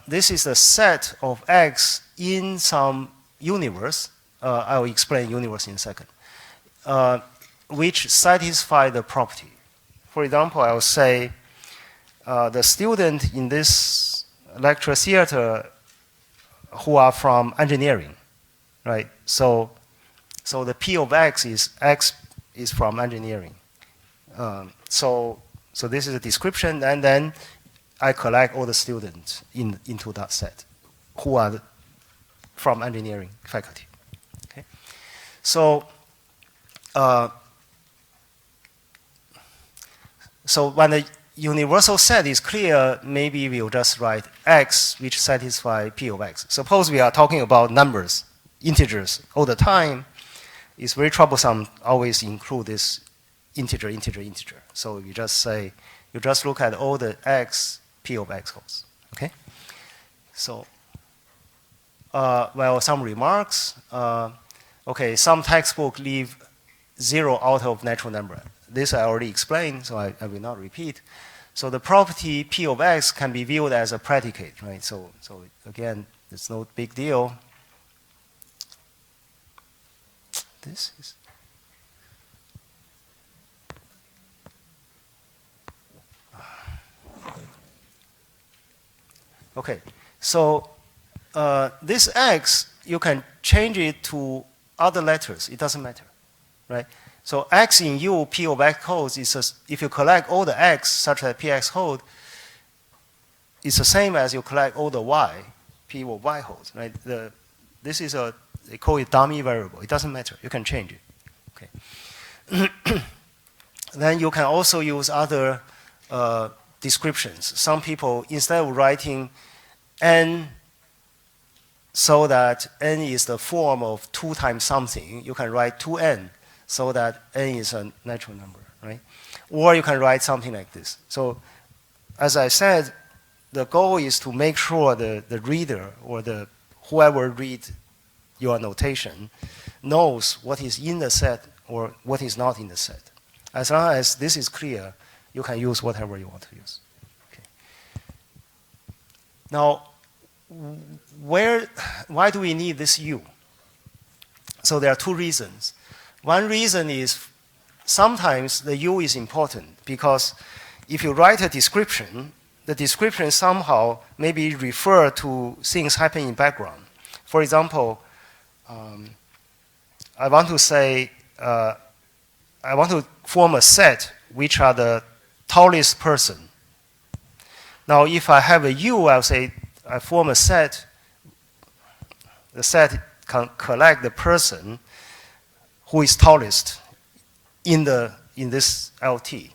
This is the set of X in some universe. I will explain universe in a second. Which satisfy the property. For example, I will say the student in this lecture theater who are from engineering, right? So the P of X is from engineering. So this is a description, and then I collect all the students into that set who are from engineering faculty. Okay, so when the universal set is clear, maybe we'll just write X which satisfy P of X. Suppose we are talking about numbers, integers all the time. It's very troublesome always include this integer. So you just say, you just look at all the X, P of X holds. Okay? So, well, some remarks. Okay, some textbook leave 0 out of natural number. This I already explained, so I will not repeat. So the property P of X can be viewed as a predicate, right? So again, it's no big deal. This is. Okay, so this X, you can change it to other letters. It doesn't matter, right? So X in U, P of X holds, if you collect all the X such that PX hold, it's the same as you collect all the Y, P of Y holds, right? This is they call it dummy variable. It doesn't matter. You can change it. Okay. Then you can also use other descriptions. Some people, instead of writing N so that N is the form of 2 times something, you can write 2N. So that N is a natural number, right? Or you can write something like this. So as I said, the goal is to make sure the reader or whoever read your notation knows what is in the set or what is not in the set. As long as this is clear, You can use whatever you want to use. Okay. Now, why do we need this U? So there are two reasons. One reason is sometimes the U is important because if you write a description, the description somehow maybe refer to things happening in background. For example, I want to say, I want to form a set which are the tallest person. Now, if I have a U, I'll say I form a set. The set can collect the person who is tallest in this LT,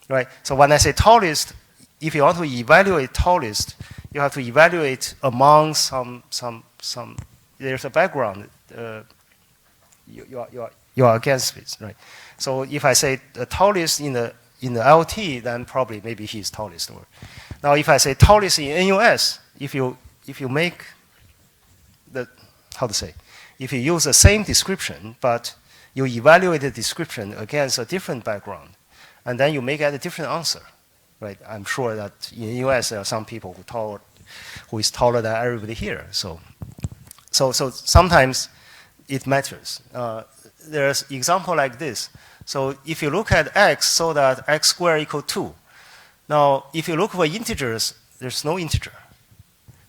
right? So when I say tallest, if you want to evaluate tallest, you have to evaluate among some. There's a background. You are against it, right? So if I say the tallest in the LT, then probably maybe he's tallest. Now if I say tallest in NUS, if you make the if you use the same description but you evaluate the description against a different background, and then you may get a different answer, right? I'm sure that in the US there are some people who is taller than everybody here. So sometimes it matters. There's example like this. So if you look at x, so that x squared equals 2. Now, if you look for integers, there's no integer,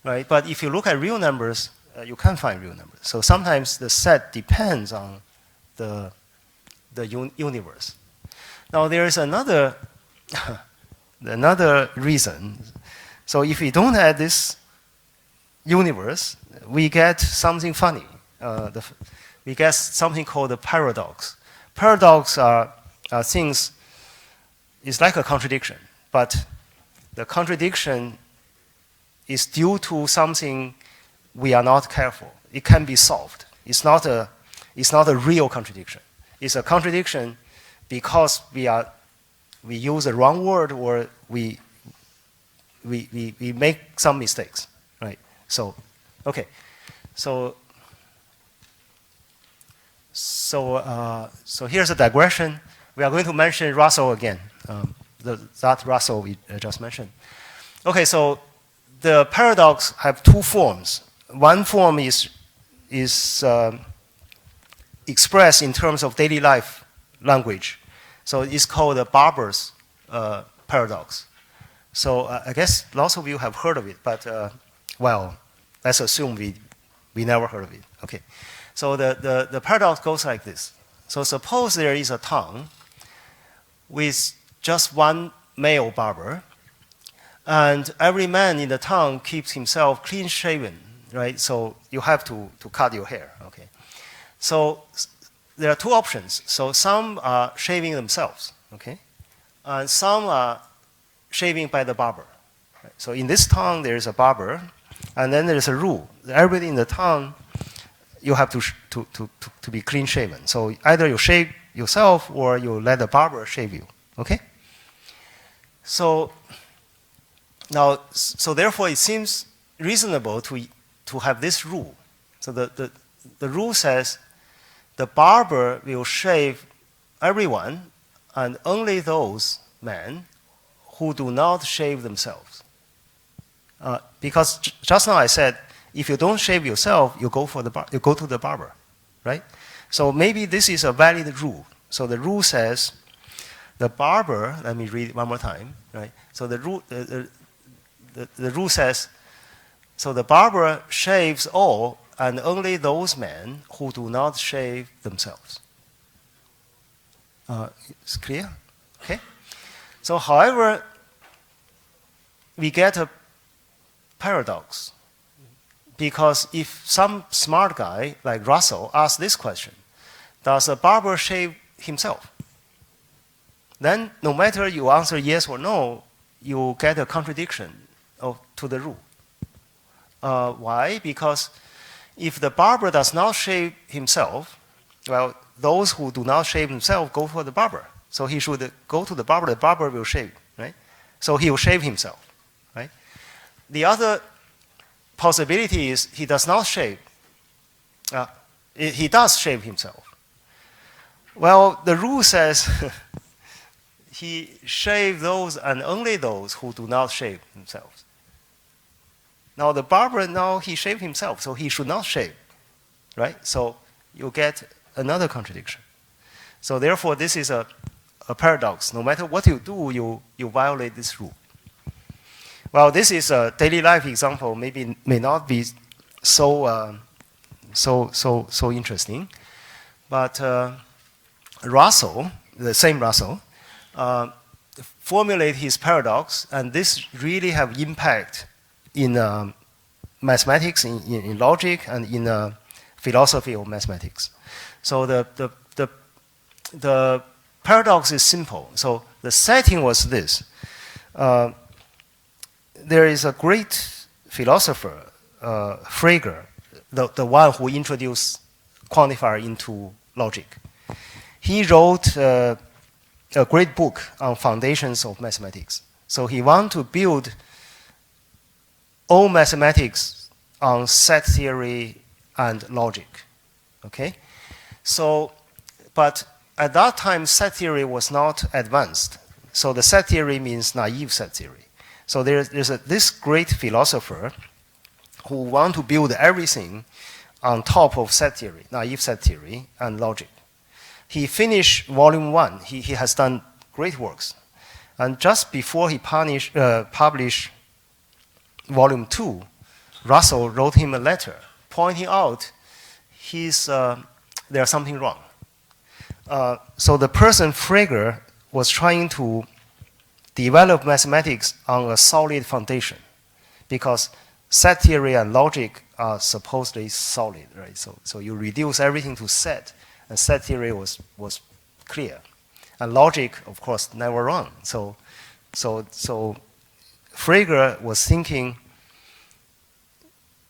right? But if you look at real numbers, you can find real numbers. So sometimes the set depends on the universe. Now, there is another reason. So if we don't have this universe, we get something funny. We get something called a paradox. Paradox are things, it's like a contradiction, but the contradiction is due to something we are not careful. It can be solved. It's not a real contradiction. It's a contradiction because we use the wrong word or we make some mistakes, right? So, okay. So here's a digression. We are going to mention Russell again. That Russell we just mentioned. Okay, so the paradox have two forms. One form is expressed in terms of daily life language. So it's called the Barber's paradox. So I guess lots of you have heard of it, but well, let's assume we never heard of it. Okay. So the paradox goes like this. So suppose there is a town with just one male barber, and every man in the town keeps himself clean shaven, right? So you have to cut your hair, okay? So there are two options. So some are shaving themselves, okay? And some are shaving by the barber. Right? So in this town, there is a barber, and then there is a rule. Everybody in the town, you have to be clean shaven. So either you shave yourself or you let the barber shave you, okay? So now, so therefore it seems reasonable to have this rule. So the rule says the barber will shave everyone and only those men who do not shave themselves. Because just now I said, if you don't shave yourself, you go to the barber, right? So maybe this is a valid rule. So the rule says, the barber. Let me read it one more time, right? So the rule says, so the barber shaves all and only those men who do not shave themselves. It's clear, okay? So, however, we get a paradox. Because if some smart guy like Russell asks this question, does a barber shave himself? Then no matter you answer yes or no, you get a contradiction to the rule. Why? Because if the barber does not shave himself, well, those who do not shave themselves go for the barber. So he should go to the barber will shave, right? So he will shave himself, right? The other possibility is he does not shave. He does shave himself. Well, the rule says he shaved those and only those who do not shave themselves. Now the barber, now he shaved himself, so he should not shave, right? So you get another contradiction. So therefore, this is a paradox. No matter what you do, you violate this rule. Well, this is a daily life example. Maybe may not be so interesting, but Russell, the same Russell, formulate his paradox, and this really have impact in mathematics, in logic, and in philosophy of mathematics. So the paradox is simple. So the setting was this. There is a great philosopher, Frege, the one who introduced quantifier into logic. He wrote a great book on foundations of mathematics. So he wanted to build all mathematics on set theory and logic. Okay? So, but at that time, set theory was not advanced. So the set theory means naive set theory. So there's this great philosopher who want to build everything on top of set theory, naive set theory, and logic. He finished volume 1. He has done great works. And just before he published volume 2, Russell wrote him a letter pointing out there's something wrong. So the person, Frege, was trying to develop mathematics on a solid foundation, because set theory and logic are supposedly solid, right? So you reduce everything to set, and set theory was clear, and logic, of course, never wrong. So Frege was thinking,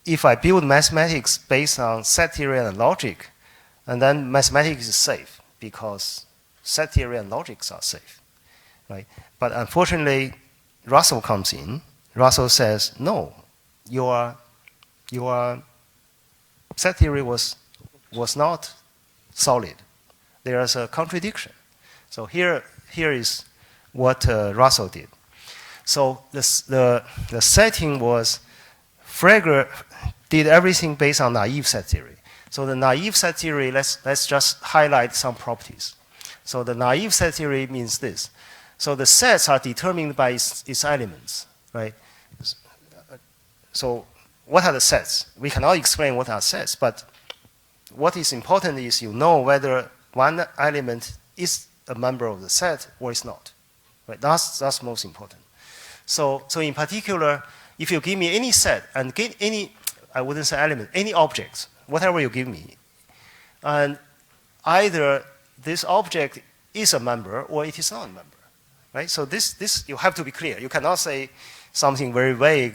if I build mathematics based on set theory and logic, and then mathematics is safe because set theory and logics are safe, right? But unfortunately, Russell comes in. Russell says, no, your set theory was not solid. There is a contradiction. So here is what Russell did. So the setting was Frege did everything based on naive set theory. So the naive set theory, let's just highlight some properties. So the naive set theory means this. So the sets are determined by its elements, right? So what are the sets? We cannot explain what are sets, but what is important is you know whether one element is a member of the set or is not. Right? That's most important. So in particular, if you give me any set and get any, I wouldn't say element, any objects, whatever you give me, and either this object is a member or it is not a member. Right? So this you have to be clear. You cannot say something very vague,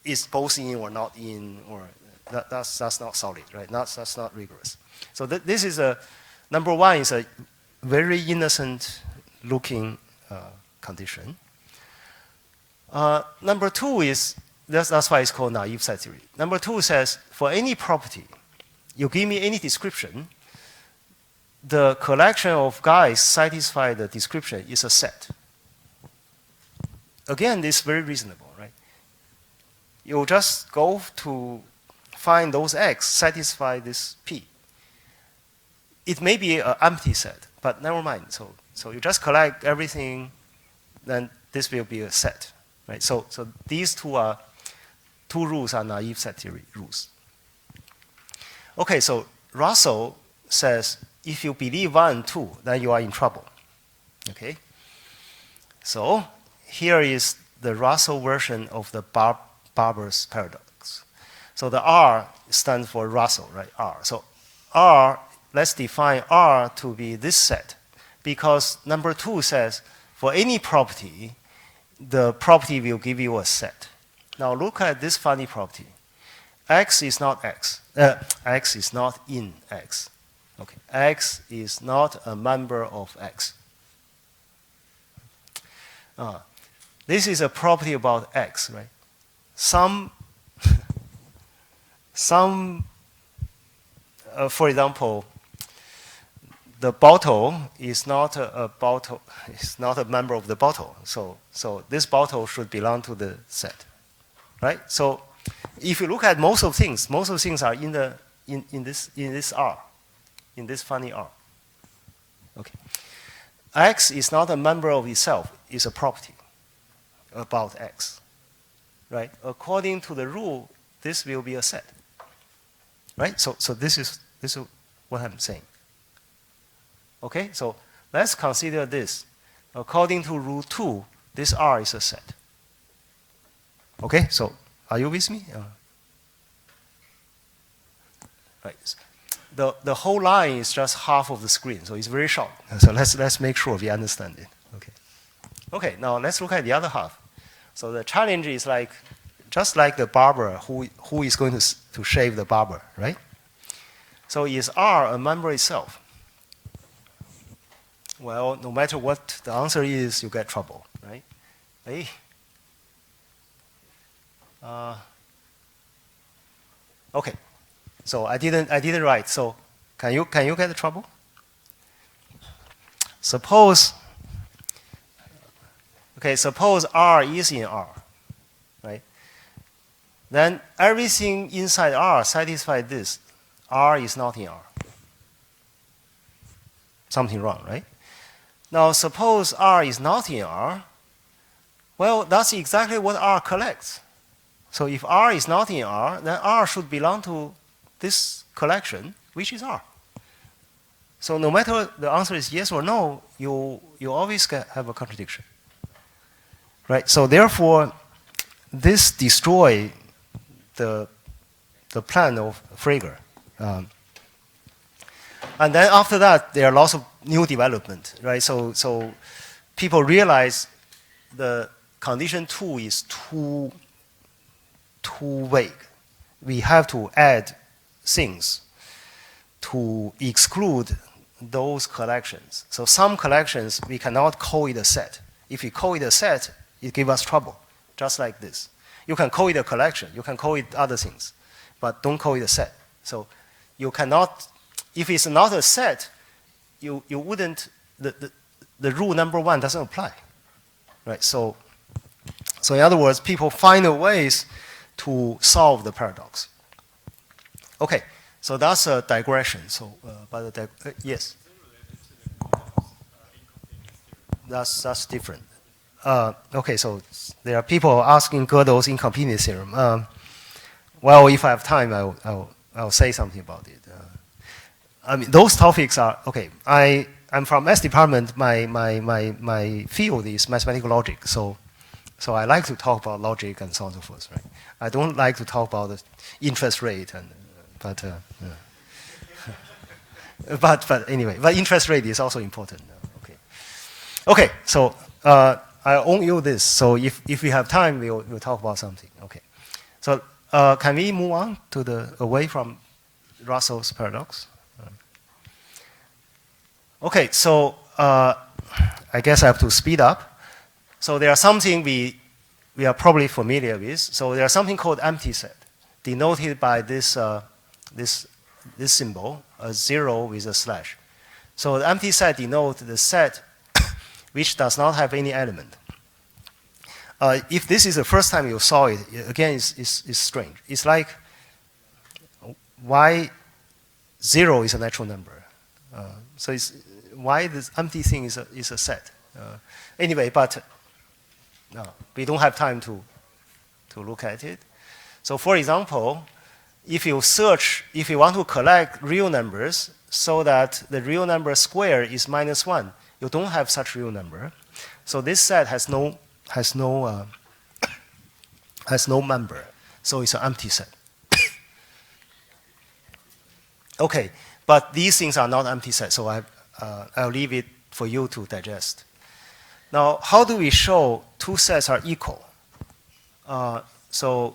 is both in or not in, or that's not solid, right? That's not rigorous. So this is number one is a very innocent looking condition. Number two is, that's why it's called naive set theory. Number two says, for any property, you give me any description, the collection of guys satisfy the description is a set. Again, this is very reasonable, right? You just go to find those X satisfy this P. It may be an empty set, but never mind. So you just collect everything, then this will be a set, right? So these two rules are naive set theory rules. Okay, so Russell says, if you believe 1 and 2, then you are in trouble. Okay? So here is the Russell version of the Barber's paradox. So the R stands for Russell, right? R. So R, let's define R to be this set, because number 2 says, for any property, the property will give you a set. Now look at this funny property. X is not X. X is not in X. Okay, X is not a member of X. This is a property about X, right? For example, the bottle is not a bottle, it's not a member of the bottle. So this bottle should belong to the set, right? So if you look at most of things are in this R, in this funny R. Okay. X is not a member of itself, it's a property about X, right? According to the rule, this will be a set, right? So this is what I'm saying. Okay, so let's consider this. According to rule 2, this R is a set. Okay, so are you with me? Right. The whole line is just half of the screen, so it's very short. So let's make sure we understand it. Okay. Okay, now let's look at the other half. So the challenge is like, just like the barber who is going to shave the barber, right? So is R a member itself? Well, no matter what the answer is, you get trouble, right? Hey. Okay. So I didn't write. So can you get the trouble? Suppose R is in R, right? Then everything inside R satisfies this. R is not in R. Something wrong, right? Now suppose R is not in R. Well, that's exactly what R collects. So if R is not in R, then R should belong to this collection, which is R. So no matter the answer is yes or no, you always have a contradiction, right? So therefore, this destroys the plan of Frege. And then after that, there are lots of new development, right? So people realize the condition 2 is too vague. We have to add things to exclude those collections. So some collections, we cannot call it a set. If we call it a set, it gives us trouble, just like this. You can call it a collection. You can call it other things, but don't call it a set. So you cannot, if it's not a set, you wouldn't, the rule number 1 doesn't apply, right? So in other words, people find ways to solve the paradox. Okay, so that's a digression. So, yes, that's different. Okay, so there are people asking Gödel's incompleteness theorem. Well, if I have time, I'll say something about it. I mean, those topics are okay. I'm from S department. My field is mathematical logic. So I like to talk about logic and so on and so forth. Right? I don't like to talk about the interest rate but anyway, but interest rate is also important. Okay. So I owe you this. So if we have time, we'll talk about something. Okay. So can we move on to away from Russell's paradox? Okay. So I guess I have to speed up. So there are something we are probably familiar with. So there's something called empty set, denoted by this symbol, a 0 with a slash. So the empty set denotes the set which does not have any element. If this is the first time you saw it, again, it's strange. It's like why 0 is a natural number. So it's why this empty thing is a set. Anyway, but we don't have time to look at it. So for example, if you want to collect real numbers so that the real number square is -1, you don't have such real number. So this set has no member. So it's an empty set. Okay, but these things are not empty sets, so I'll leave it for you to digest. Now, how do we show two sets are equal? So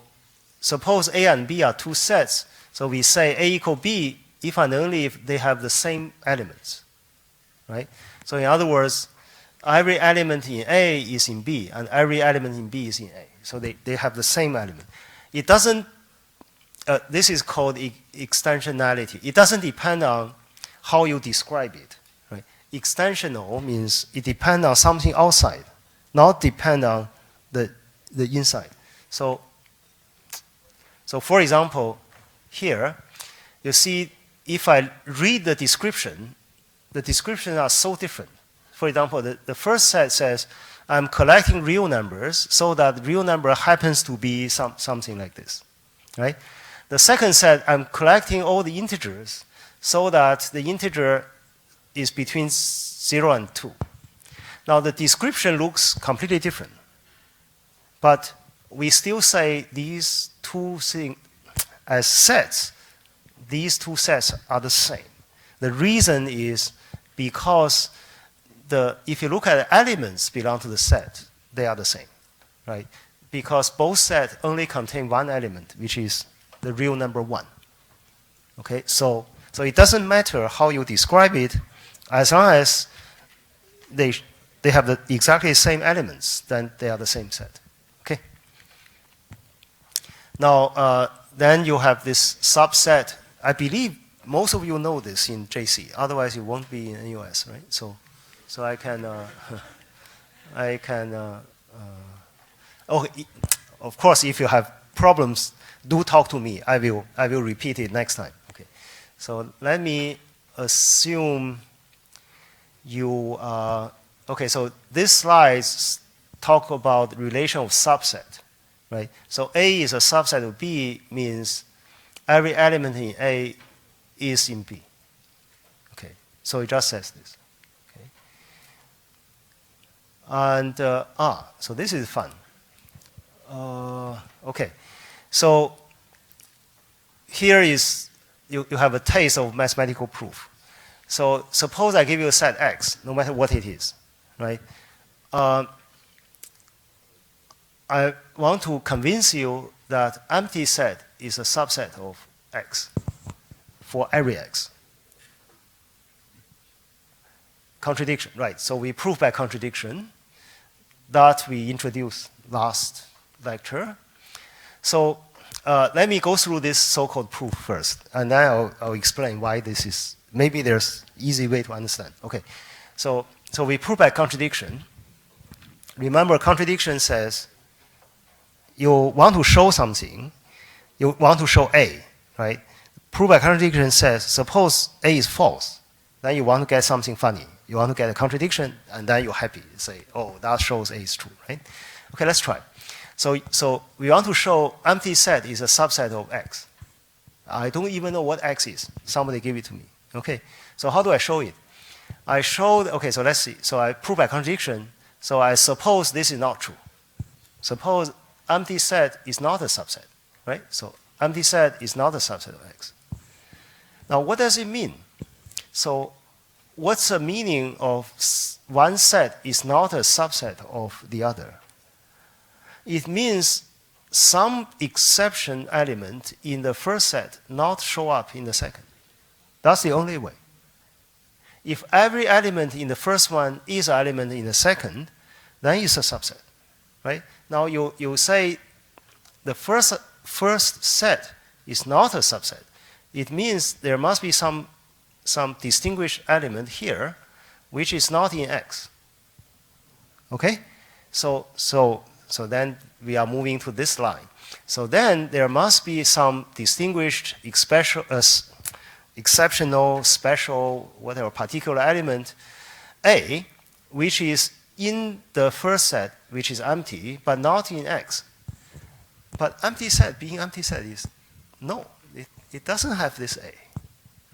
suppose A and B are two sets. So we say A equal B if and only if they have the same elements, right? So in other words, every element in A is in B, and every element in B is in A. So they have the same element. It doesn't, this is called extensionality. It doesn't depend on how you describe it. extensional means it depends on something outside, not depend on the inside. So for example, here, you see if I read the descriptions are so different. For example, the first set says, I'm collecting real numbers so that real number happens to be something like this, right? The second set, I'm collecting all the integers so that the integer is between 0 and 2. Now, the description looks completely different. But we still say these two things as sets, these two sets are the same. The reason is because if you look at the elements belong to the set, they are the same, right? Because both sets only contain one element, which is the real number 1. Okay, so it doesn't matter how you describe it, as long as they have the exactly same elements, then they are the same set. Okay. Now, then you have this subset. I believe most of you know this in JC. Otherwise, you won't be in US, right? So I can, of course, if you have problems, do talk to me. I will repeat it next time. Okay. So let me assume you, okay, so these slides talk about relation of subset, right? So A is a subset of B means every element in A is in B. Okay, so it just says this. Okay. And, so this is fun. Okay, so here is, you have a taste of mathematical proof. So suppose I give you a set X, no matter what it is, right? I want to convince you that empty set is a subset of X for every X. Contradiction, right? So we prove by contradiction that we introduced last lecture. So let me go through this so-called proof first, and then I'll explain why this is. Maybe there's easy way to understand. Okay, so we prove by contradiction. Remember, contradiction says you want to show something, you want to show A, right? Proof by contradiction says suppose A is false, then you want to get something funny. You want to get a contradiction, and then you're happy. You say, oh, that shows A is true, right? Okay, let's try. So we want to show empty set is a subset of X. I don't even know what X is. Somebody give it to me. Okay, so how do I show it? I showed, okay, so let's see. So I prove by contradiction. So I suppose this is not true. Suppose empty set is not a subset, right? So empty set is not a subset of X. Now, what does it mean? So what's the meaning of one set is not a subset of the other? It means some exception element in the first set not show up in the second. That's the only way. If every element in the first one is an element in the second, then it's a subset, right? Now you say the first set is not a subset. It means there must be some distinguished element here, which is not in X. Okay? So then we are moving to this line. So then there must be some distinguished exceptional, special, whatever, particular element A, which is in the first set, which is empty, but not in X. But empty set, being empty set is, no, it doesn't have this A,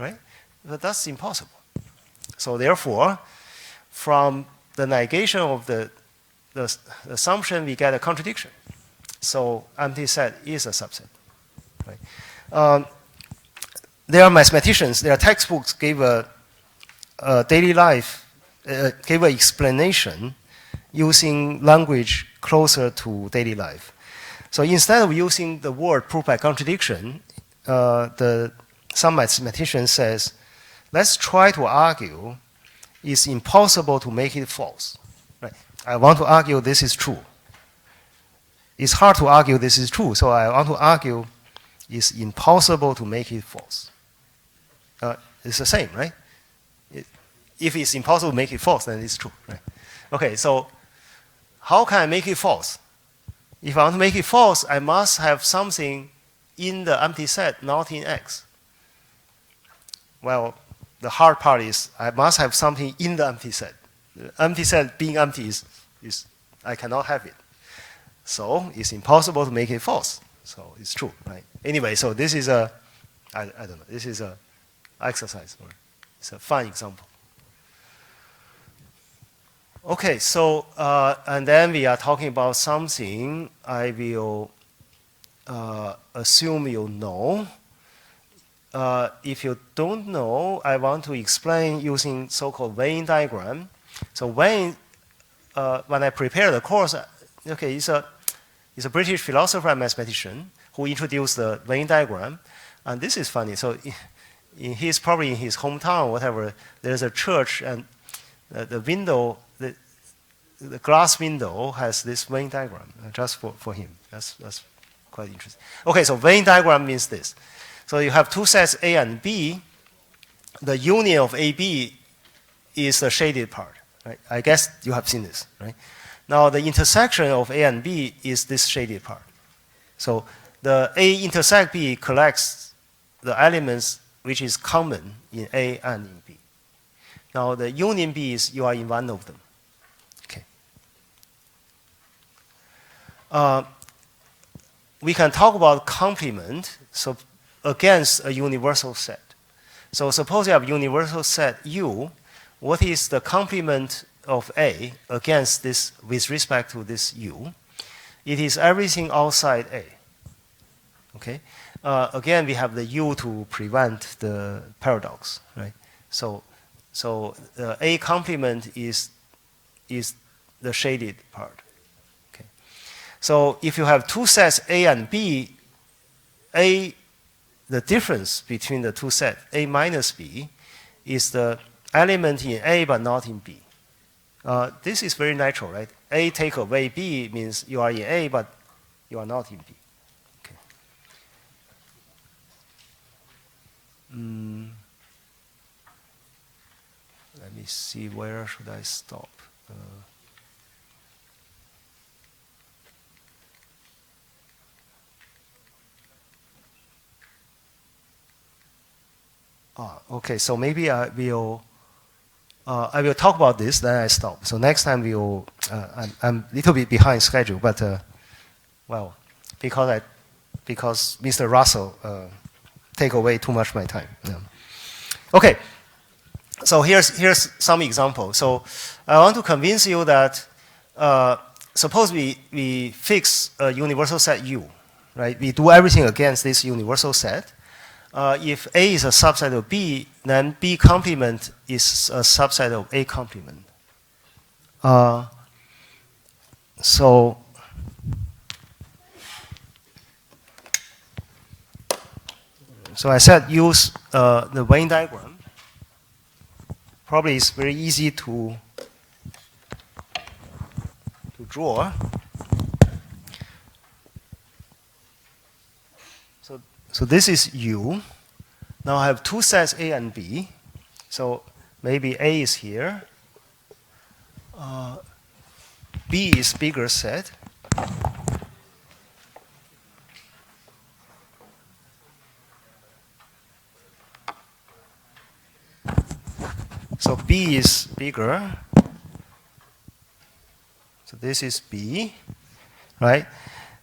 right? But that's impossible. So therefore, from the negation of the assumption, we get a contradiction. So empty set is a subset, right? There are mathematicians, their textbooks gave a daily life, gave an explanation using language closer to daily life. So instead of using the word proof by contradiction, some mathematician says, let's try to argue it's impossible to make it false. Right? I want to argue this is true. It's hard to argue this is true, so I want to argue it's impossible to make it false. It's the same, right? if it's impossible to make it false, then it's true. Right? Okay, so how can I make it false? If I want to make it false, I must have something in the empty set, not in X. Well, the hard part is I must have something in the empty set. The empty set being empty is I cannot have it. So it's impossible to make it false. So it's true, right? Anyway, so this is I don't know, this is a exercise, or it's a fun example. Okay, so, and then we are talking about something I will assume you know. If you don't know, I want to explain using so-called Venn diagram. So Venn, when I prepare the course, okay, he's a British philosopher and mathematician who introduced the Venn diagram. And this is funny. So probably in his hometown, or whatever, there's a church, and the window, the glass window has this Venn diagram just for him. That's quite interesting. Okay, so Venn diagram means this. So you have two sets A and B. The union of AB is the shaded part. Right? I guess you have seen this, right? Now the intersection of A and B is this shaded part. So the A intersect B collects the elements which is common in A and in B. Now the union B is you are in one of them. Okay. We can talk about complement so against a universal set. So suppose you have universal set U. What is the complement of A against this with respect to this U? It is everything outside A. Okay. Again, we have the U to prevent the paradox, right? So A complement is the shaded part. Okay. So if you have two sets A and B, the difference between the two sets, A minus B, is the element in A but not in B. This is very natural, right? A take away B means you are in A but you are not in B. Okay. Let me see, where should I stop? Okay, so maybe I will talk about this, then I stop. So next time I'm a little bit behind schedule, but well, because Mr. Russell take away too much of my time. Yeah. Okay, so here's some example. So I want to convince you that suppose we fix a universal set U, right? We do everything against this universal set. If A is a subset of B, then B complement is a subset of A complement. So I said use the Venn diagram. Probably it's very easy to draw. So this is U. Now I have two sets A and B. So maybe A is here. B is bigger set. So B is bigger. So this is B, right?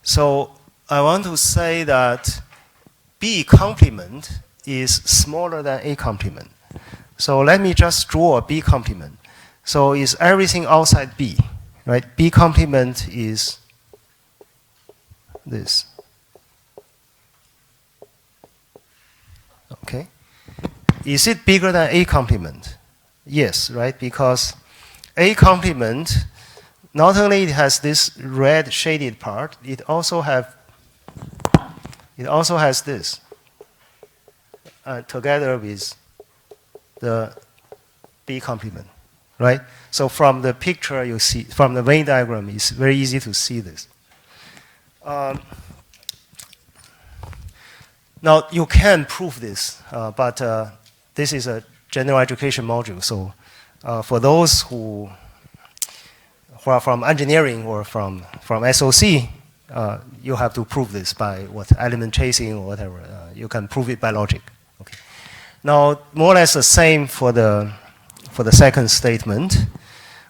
So I want to say that B complement is smaller than A complement. So let me just draw a B complement. So is everything outside B, right? B complement is this. Okay. Is it bigger than A complement? Yes, right? Because A complement, not only it has this red shaded part, it also has this together with the B complement, right? So from the picture you see, from the Venn diagram, it's very easy to see this. Now you can prove this, but this is a general education module, so for those who are from engineering or from SOC, you have to prove this by what element tracing or whatever. You can prove it by logic. Okay. Now, more or less the same for the second statement,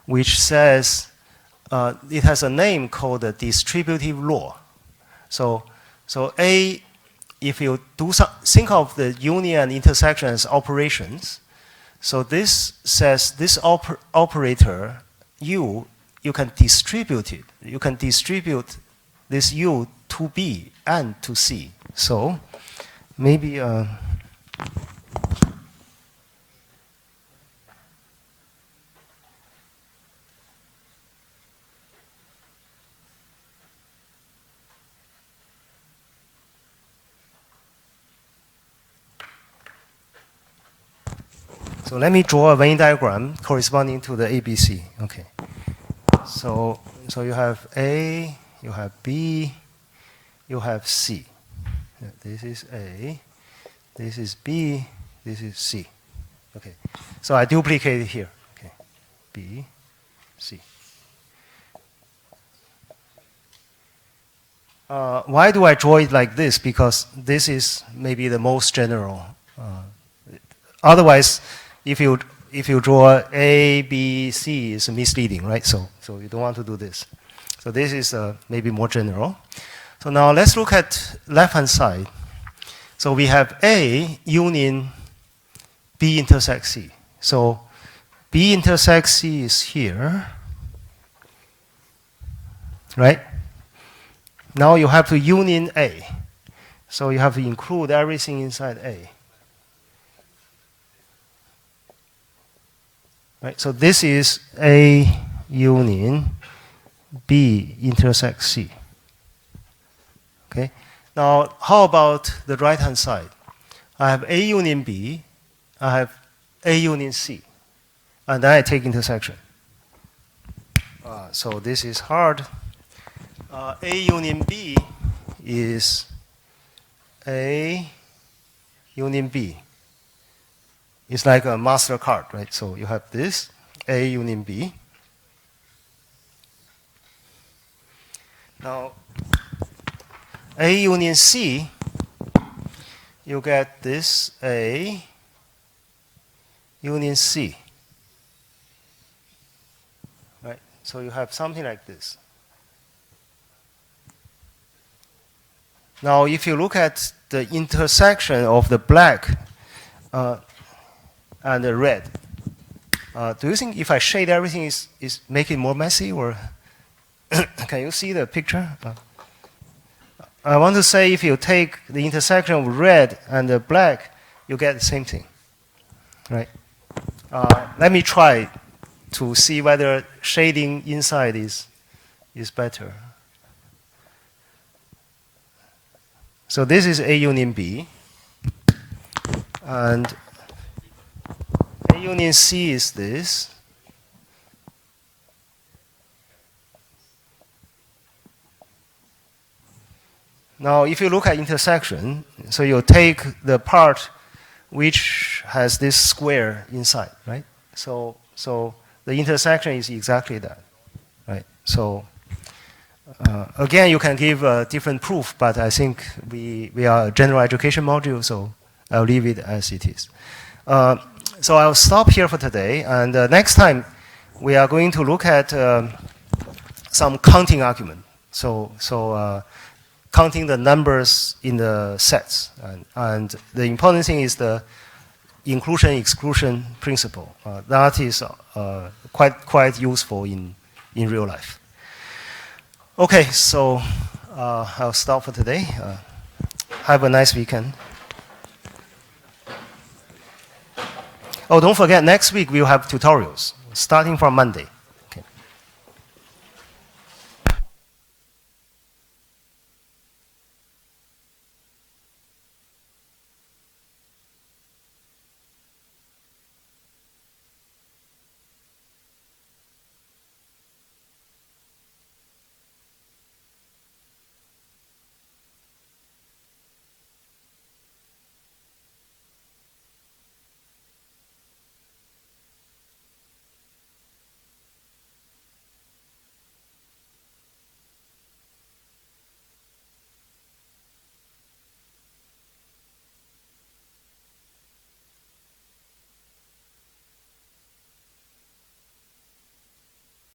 which says it has a name called the distributive law. So A, if you think of the union and intersection as operations, so this says this operator U, you can distribute it. You can distribute this U to B and to C. So maybe so let me draw a Venn diagram corresponding to the ABC. Okay. So you have A, you have B, you have C. This is A, this is B, this is C. Okay. So I duplicate it here. Okay. B, C. Why do I draw it like this? Because this is maybe the most general. Otherwise, if you draw A, B, C, it's misleading, right? So you don't want to do this. So this is maybe more general. So now let's look at left-hand side. So we have A union B intersects C. So B intersects C is here, right? Now you have to union A. So you have to include everything inside A. Right, so this is A union B intersects C. Okay. Now, how about the right-hand side? I have A union B, I have A union C, and then I take intersection. So this is hard. A union B is A union B. It's like a MasterCard, right? So you have this, A union B. Now, A union C, you get this A union C. Right? So you have something like this. Now, if you look at the intersection of the black and the red, do you think if I shade everything is make it more messy, or can you see the picture? I want to say if you take the intersection of red and the black, you get the same thing, right? Let me try to see whether shading inside is better. So this is A union B, and A union C is this. Now, if you look at intersection, so you take the part which has this square inside, right? So the intersection is exactly that, right? So again, you can give a different proof, but I think we are a general education module, so I'll leave it as it is. So I'll stop here for today, and next time we are going to look at some counting argument. So counting the numbers in the sets, and the important thing is the inclusion-exclusion principle. That is quite useful in real life. Okay, so I'll stop for today. Have a nice weekend. Oh, don't forget, next week we'll have tutorials, starting from Monday.